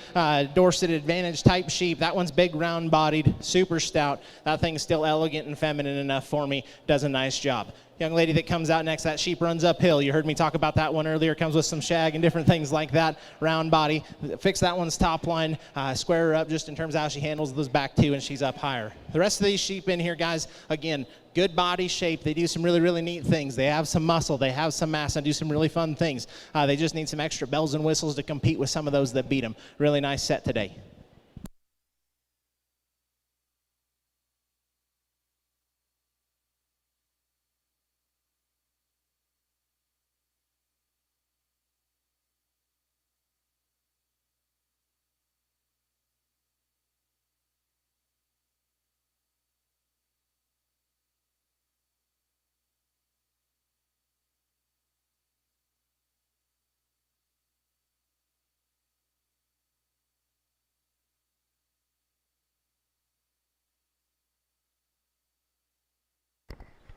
Dorset Advantage type sheep, that one's big, round bodied, super stout. That thing's still elegant and feminine enough for me, does a nice job. Young lady that comes out next, that sheep runs uphill. You heard me talk about that one earlier. Comes with some shag and different things like that. Round body. Fix that one's top line. Square her up just in terms of how she handles those back two, and she's up higher. The rest of these sheep in here, guys, again, good body shape. They do some really, really neat things. They have some muscle. They have some mass and do some really fun things. They just need some extra bells and whistles to compete with some of those that beat them. Really nice set today.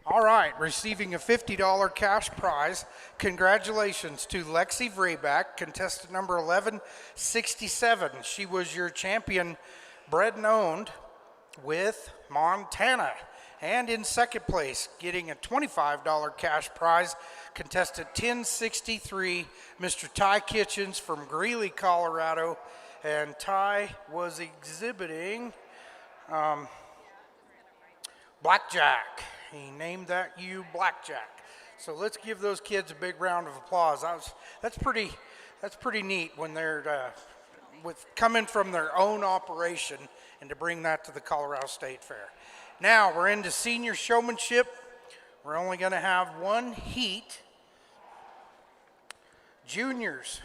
All right, receiving a $50 cash prize. Congratulations to Lexi Vrayback, contestant number 1167. She was your champion, bred and owned with Montana. And in second place, getting a $25 cash prize, contestant 1063, Mr. Ty Kitchens from Greeley, Colorado. And Ty was exhibiting Blackjack. He named that ewe Blackjack. So let's give those kids a big round of applause. That's pretty neat when they're with coming from their own operation and to bring that to the Colorado State Fair. Now we're into senior showmanship. We're only going to have one heat. Juniors,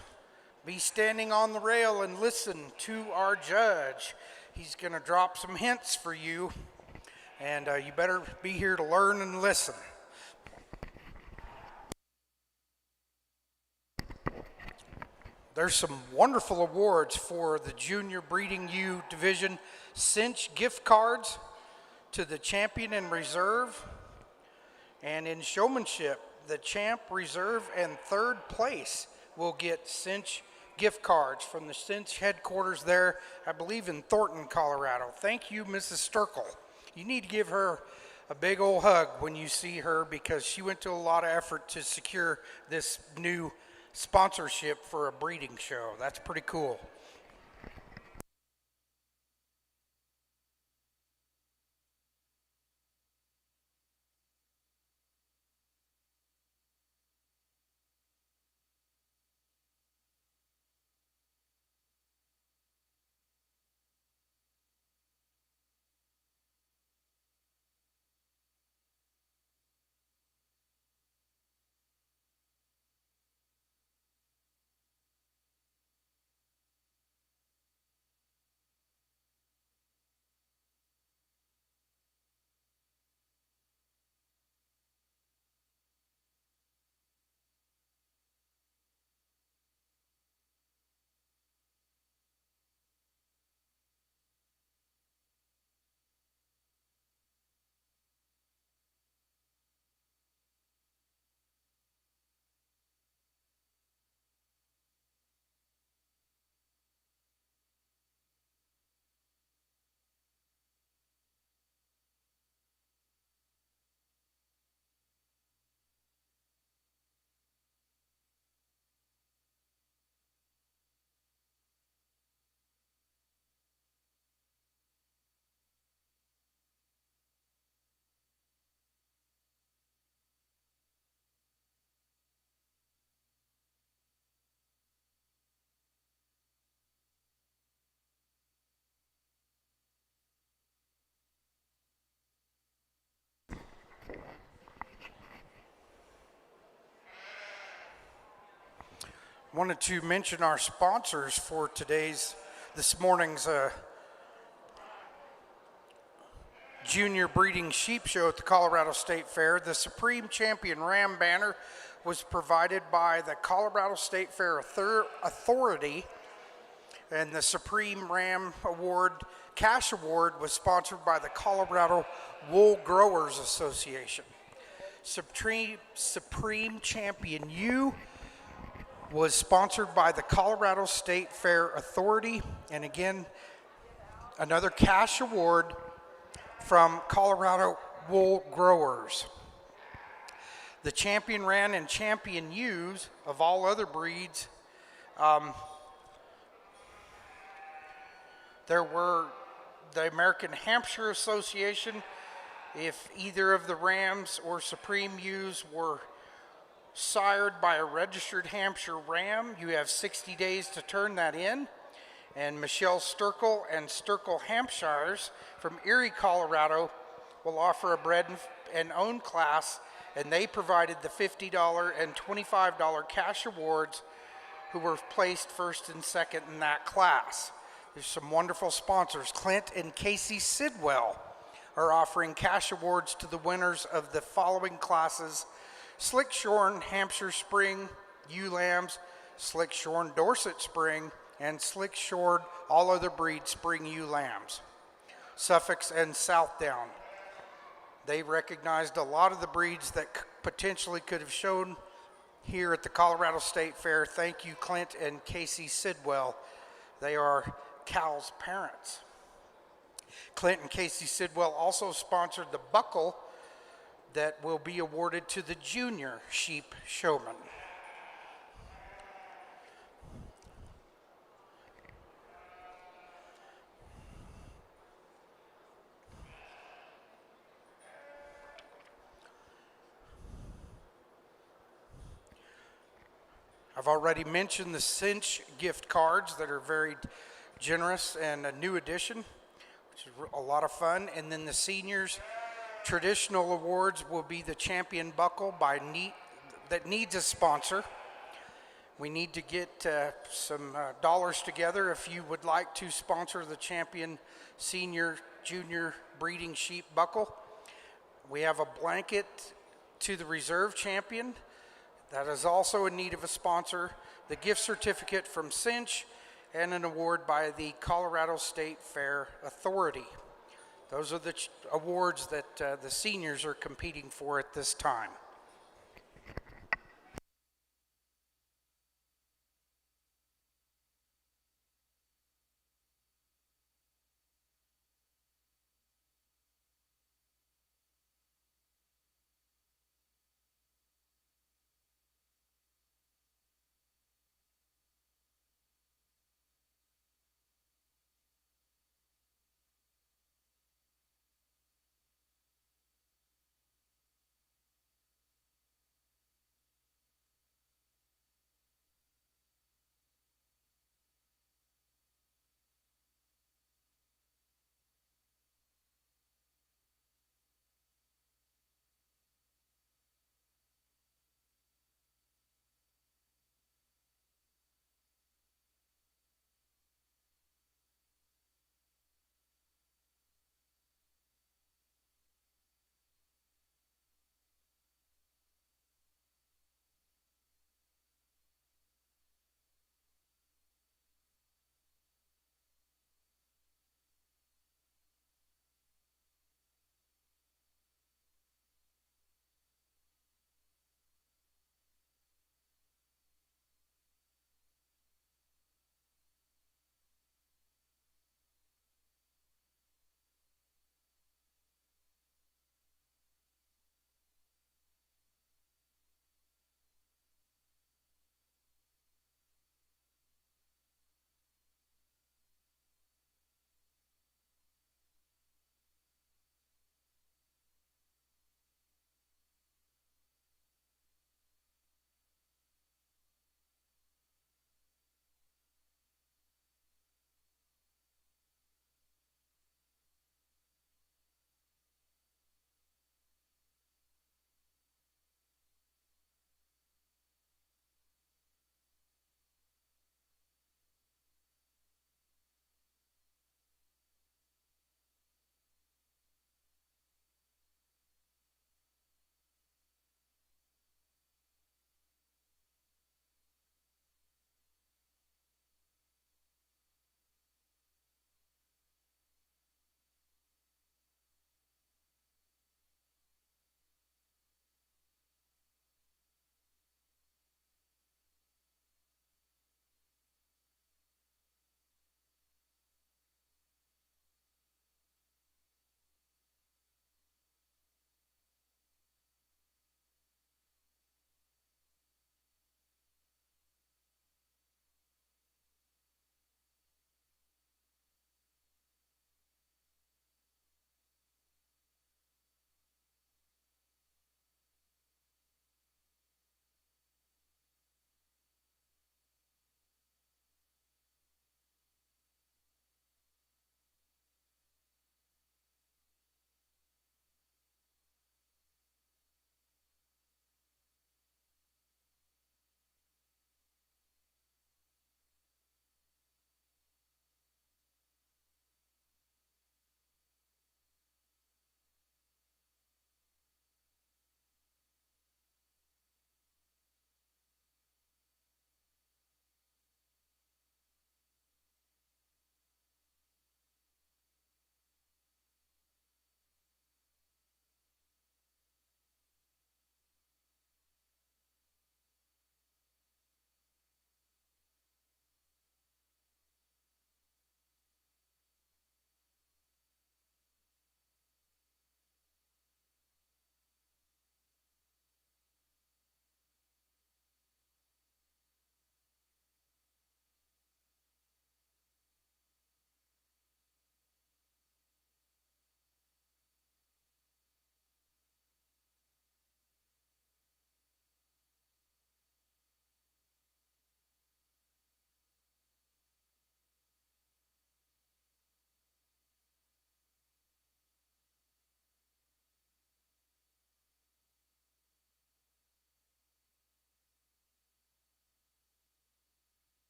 be standing on the rail and listen to our judge. He's going to drop some hints for you. And you better be here to learn and listen. There's some wonderful awards for the Junior Breeding U Division. Cinch gift cards to the champion and reserve. And in showmanship, the champ, reserve, and third place will get Cinch gift cards from the Cinch headquarters there, I believe in Thornton, Colorado. Thank you, Mrs. Sturkle. You need to give her a big old hug when you see her, because she went to a lot of effort to secure this new sponsorship for a breeding show. That's pretty cool. Wanted to mention our sponsors for this morning's junior breeding sheep show at the Colorado State Fair. The Supreme Champion Ram banner was provided by the Colorado State Fair Authority, and the Supreme Ram Award, Cash Award, was sponsored by the Colorado Wool Growers Association. Supreme Champion U was sponsored by the Colorado State Fair Authority, and again, another cash award from Colorado Wool Growers. The Champion Ran and Champion Ewes of all other breeds, there were the American Hampshire Association. If either of the Rams or Supreme Ewes were sired by a registered Hampshire Ram, you have 60 days to turn that in. And Michelle Sturkle and Sturkle Hampshires from Erie, Colorado, will offer a bred and own class, and they provided the $50 and $25 cash awards who were placed first and second in that class. There's some wonderful sponsors. Clint and Casey Sidwell are offering cash awards to the winners of the following classes: Slick Shorn Hampshire Spring ewe lambs, Slick Shorn Dorset Spring, and Slick Shorn all other breed spring ewe lambs. Suffolk and Southdown. They recognized a lot of the breeds that potentially could have shown here at the Colorado State Fair. Thank you, Clint and Casey Sidwell. They are Cal's parents. Clint and Casey Sidwell also sponsored the buckle that will be awarded to the junior sheep showman. I've already mentioned the Cinch gift cards that are very generous and a new addition, which is a lot of fun. And then the seniors traditional awards will be the champion buckle that needs a sponsor. We need to get some dollars together if you would like to sponsor the champion senior junior breeding sheep buckle. We have a blanket to the reserve champion that is also in need of a sponsor, the gift certificate from Cinch, and an award by the Colorado State Fair Authority. Those are the awards that the seniors are competing for at this time.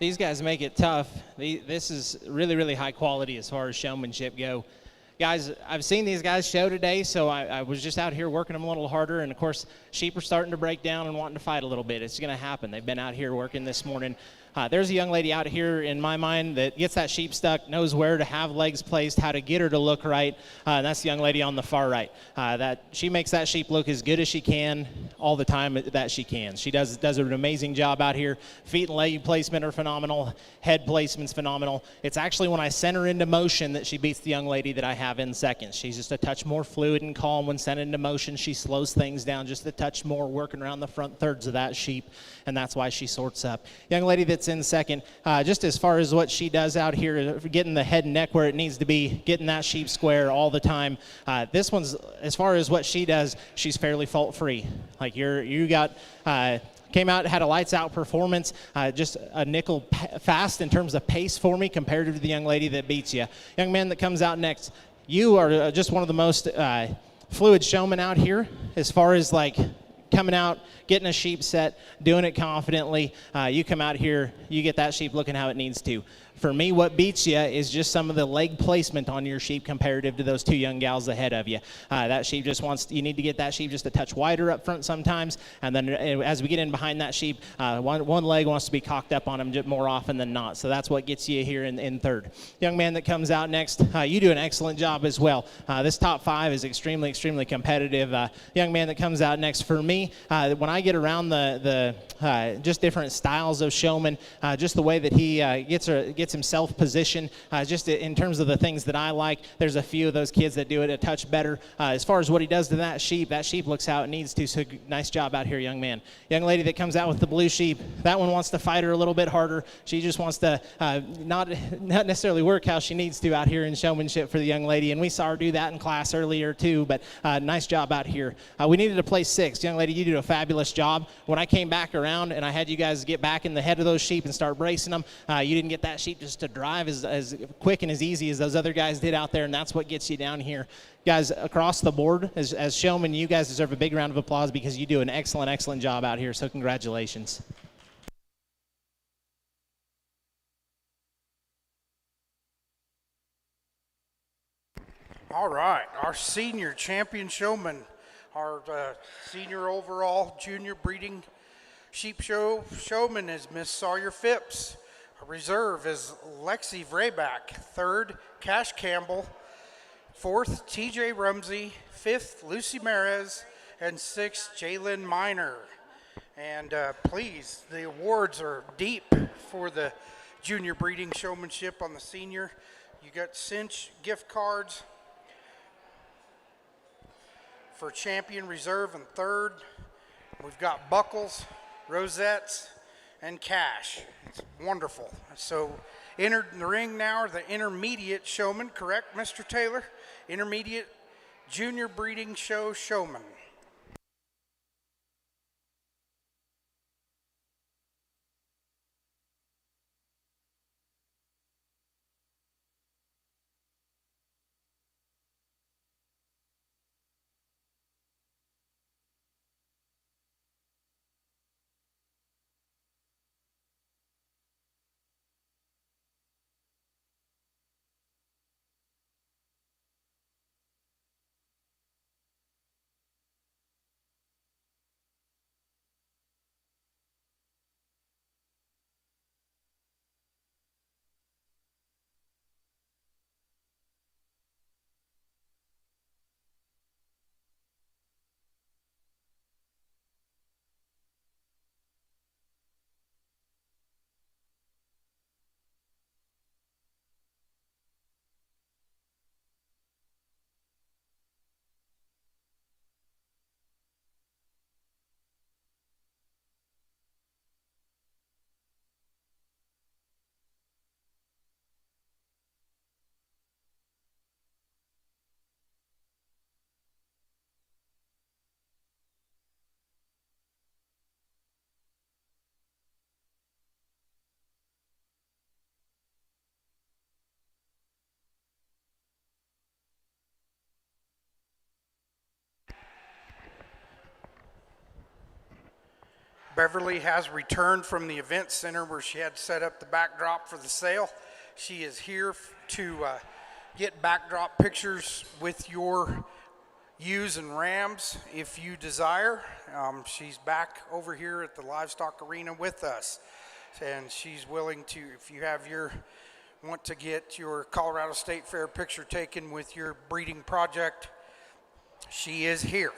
these guys make it tough. This is really, really high quality as far as showmanship go. Guys, I've seen these guys show today, so I was just out here working them a little harder, and of course, sheep are starting to break down and wanting to fight a little bit. It's going to happen. They've been out here working this morning. There's a young lady out here in my mind that gets that sheep stuck, knows where to have legs placed, how to get her to look right. And that's the young lady on the far right. That she makes that sheep look as good as she can all the time that she can. She does an amazing job out here. Feet and leg placement are phenomenal. Head placement's phenomenal. It's actually when I send her into motion that she beats the young lady that I have in second. She's just a touch more fluid and calm when sent into motion. She slows things down just a touch more, working around the front thirds of that sheep, and that's why she sorts up. Young lady that's in second, just as far as what she does out here, getting the head and neck where it needs to be, getting that sheep square all the time. This one's, as far as what she does, she's fairly fault-free. Like you got came out, had a lights-out performance, just a nickel fast in terms of pace for me compared to the young lady that beats you. Young man that comes out next, you are just one of the most fluid showmen out here as far as like coming out, getting a sheep set, doing it confidently. You come out here, you get that sheep looking how it needs to. For me, what beats you is just some of the leg placement on your sheep comparative to those two young gals ahead of you. That sheep just you need to get that sheep just a touch wider up front sometimes, and then as we get in behind that sheep, one leg wants to be cocked up on them more often than not. So that's what gets you here in third. Young man that comes out next, you do an excellent job as well. This top five is extremely, extremely competitive. Young man that comes out next, for me, when I get around the just different styles of showman, just the way that he gets himself positioned, just in terms of the things that I like, there's a few of those kids that do it a touch better. As far as what he does to that sheep looks how it needs to, so nice job out here, young man. Young lady that comes out with the blue sheep, that one wants to fight her a little bit harder. She just wants to not necessarily work how she needs to out here in showmanship for the young lady, and we saw her do that in class earlier too, but nice job out here. We needed to place sixth. Young lady, you did a fabulous job. When I came back around and I had you guys get back in the head of those sheep and start bracing them, you didn't get that sheep just to drive as quick and as easy as those other guys did out there, and that's what gets you down here. Guys, across the board, as showmen, you guys deserve a big round of applause because you do an excellent, excellent job out here, so congratulations. All right, our senior champion showman, our senior overall junior breeding sheep showman is Miss Sawyer Phipps. Our reserve is Lexi Vrayback. Third, Cash Campbell. Fourth, TJ Rumsey. Fifth, Lucy Mares. And sixth, Jalen Miner. And please, the awards are deep for the junior breeding showmanship on the senior. You got cinch gift cards for champion, reserve, and third. We've got buckles, rosettes, and cash. It's wonderful. So entered in the ring now are the intermediate showman, correct, Mr. Taylor? Intermediate junior breeding show showman. Beverly has returned from the event center where she had set up the backdrop for the sale. She is here to get backdrop pictures with your ewes and rams if you desire. She's back over here at the livestock arena with us, and she's willing to, if you have want to get your Colorado State Fair picture taken with your breeding project, she is here.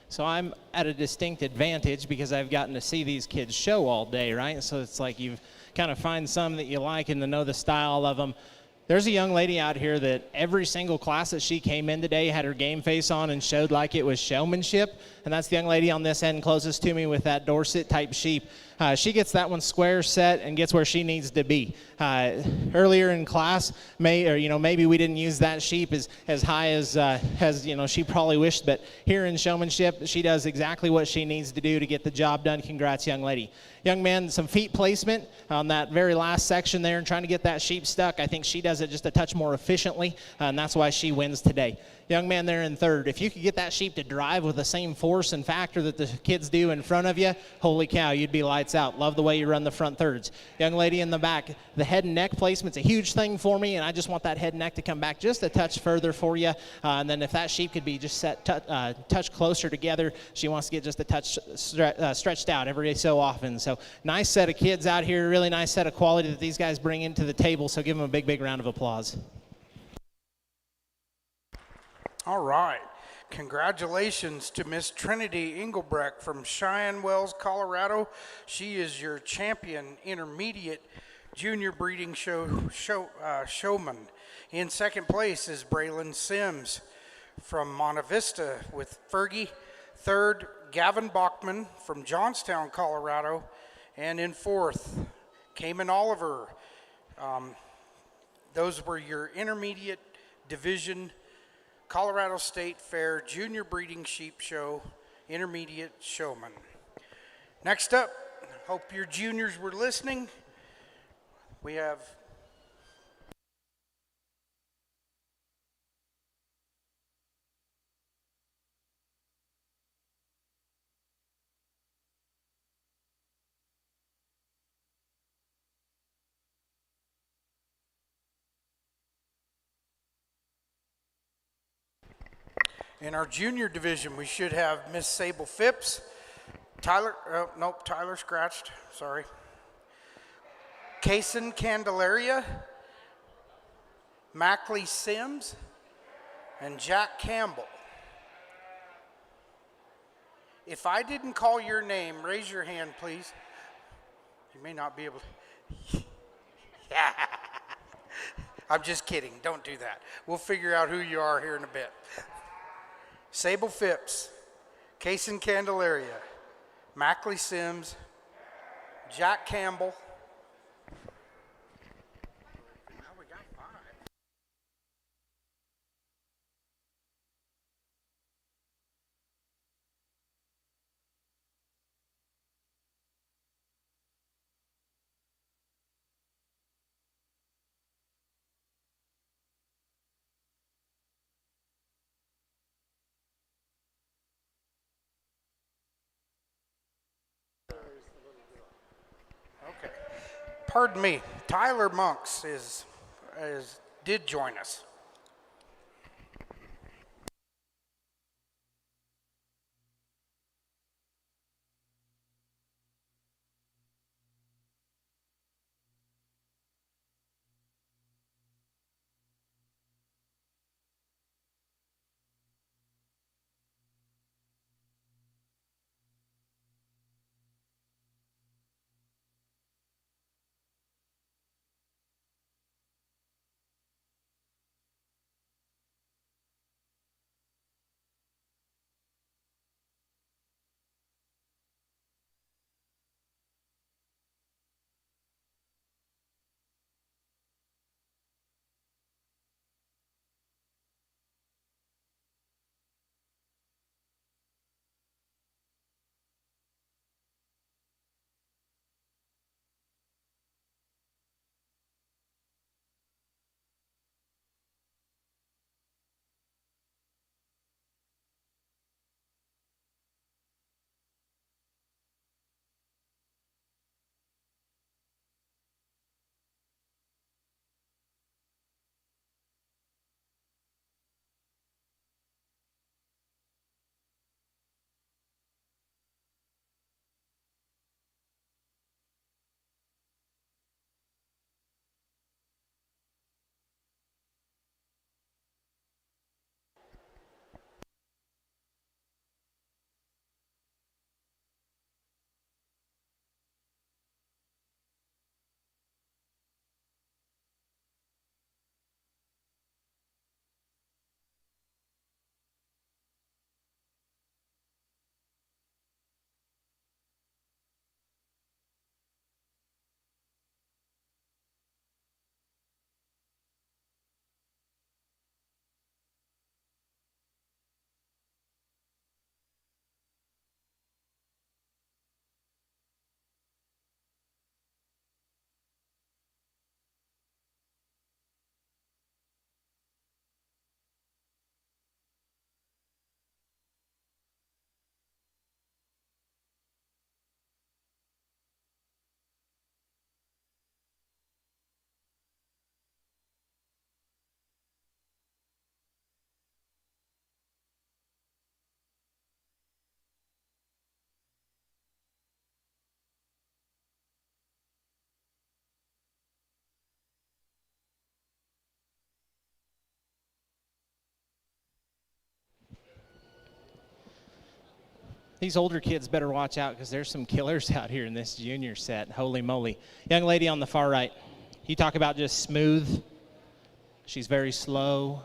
So I'm at a distinct advantage because I've gotten to see these kids show all day, right? So it's like you've kind of find some that you like and to know the style of them. There's a young lady out here that every single class that she came in today had her game face on and showed like it was showmanship. And that's the young lady on this end closest to me with that Dorset type sheep. She gets that one square set and gets where she needs to be. Earlier in class, maybe we didn't use that sheep as high as she probably wished, but here in showmanship, she does exactly what she needs to do to get the job done. Congrats, young lady. Young man, some feet placement on that very last section there and trying to get that sheep stuck. I think she does it just a touch more efficiently, and that's why she wins today. Young man there in third, if you could get that sheep to drive with the same force and factor that the kids do in front of you, holy cow, you'd be lights out. Love the way you run the front thirds. Young lady in the back, the head and neck placement's a huge thing for me, and I just want that head and neck to come back just a touch further for you. And then if that sheep could be just set touch closer together, she wants to get just a touch stretched out every so often. So nice set of kids out here, really nice set of quality that these guys bring into the table. So give them a big, big round of applause. All right. Congratulations to Miss Trinity Engelbrecht from Cheyenne Wells, Colorado. She is your champion intermediate junior breeding showman. In second place is Braylon Sims from Monte Vista with Fergie. Third, Gavin Bachman from Johnstown, Colorado. And in fourth, Cayman Oliver. Those were your intermediate division Colorado State Fair Junior Breeding Sheep Show Intermediate Showman. Next up, hope your juniors were listening. We have In our junior division, we should have Miss Sable Phipps, Tyler scratched, sorry. Kaysen Candelaria, Mackley Sims, and Jack Campbell. If I didn't call your name, raise your hand, please. You may not be able to. I'm just kidding. Don't do that. We'll figure out who you are here in a bit. Sable Phipps, Kaysen Candelaria, Mackley Sims, Jack Campbell. Now we got 5. Okay. Pardon me. Tyler Monks did join us. These older kids better watch out because there's some killers out here in this junior set. Holy moly. Young lady on the far right, you talk about just smooth. She's very slow.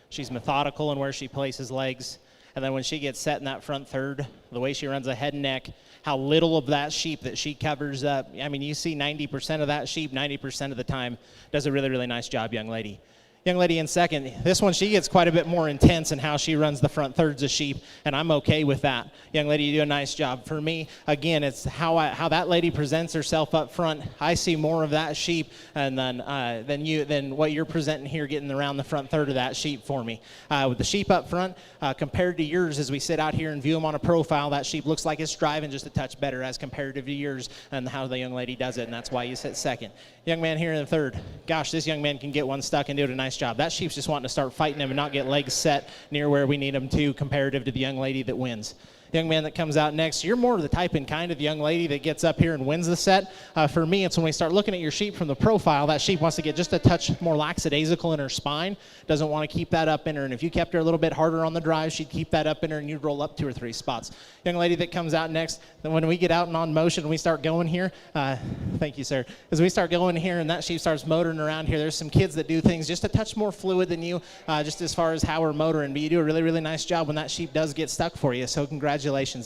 She's methodical in where she places legs. And then when she gets set in that front third, the way she runs the head and neck, how little of that sheep that she covers up. I mean, you see 90% of that sheep 90% of the time. Does a really, really nice job, young lady. Young lady in second, this one, she gets quite a bit more intense in how she runs the front thirds of sheep, and I'm okay with that. Young lady, you do a nice job. For me, again, it's how that lady presents herself up front. I see more of that sheep and than what you're presenting here, getting around the front third of that sheep for me. With the sheep up front, compared to yours, as we sit out here and view them on a profile, that sheep looks like it's driving just a touch better as compared to yours and how the young lady does it, and that's why you sit second. Young man here in the third, gosh, this young man can get one stuck and do a nice nice job. That sheep's just wanting to start fighting him and not get legs set near where we need them to, comparative to the young lady that wins. Young man that comes out next, you're more of the type and kind of young lady that gets up here and wins the set. For me, it's when we start looking at your sheep from the profile, that sheep wants to get just a touch more lackadaisical in her spine, doesn't want to keep that up in her, and if you kept her a little bit harder on the drive, she'd keep that up in her and you'd roll up 2 or 3 spots. Young lady that comes out next, then when we get out and on motion and we start going here, thank you, sir, as we start going here and that sheep starts motoring around here, there's some kids that do things just a touch more fluid than you, just as far as how we're motoring, but you do a really, really nice job when that sheep does get stuck for you, so congratulations.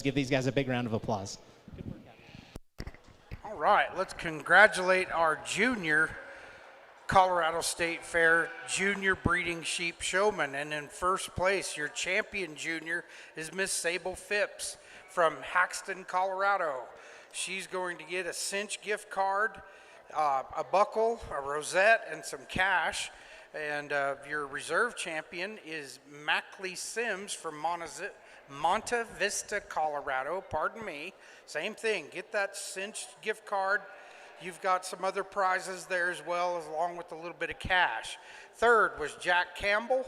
Give these guys a big round of applause. All right, let's congratulate our junior Colorado State Fair junior breeding sheep showman. And in first place, your champion junior is Miss Sable Phipps from Haxton, Colorado. She's going to get a cinch gift card, a buckle, a rosette, and some cash. And your reserve champion is Mackley Sims from Monte Vista, Colorado. Pardon me. Same thing. Get that cinched gift card. You've got some other prizes there as well, along with a little bit of cash. Third was Jack Campbell.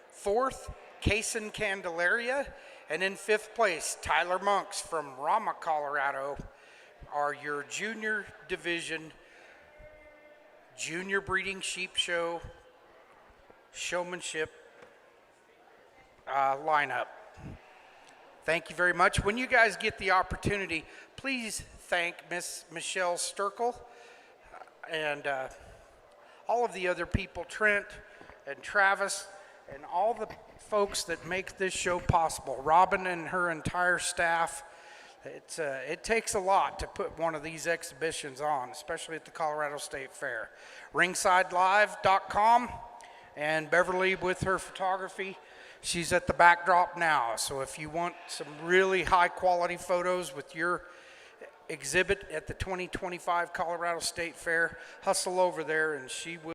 Fourth, Kaysen Candelaria. And in fifth place, Tyler Monks from Rama, Colorado, are your junior division junior breeding sheep show showmanship lineup. Thank you very much. When you guys get the opportunity, please thank Miss Michelle Sturkle and all of the other people, Trent and Travis, and all the folks that make this show possible. Robin and her entire staff. It takes a lot to put one of these exhibitions on, especially at the Colorado State Fair. RingsideLive.com. And Beverly with her photography, she's at the backdrop now. So if you want some really high quality photos with your exhibit at the 2025 Colorado State Fair, hustle over there and she will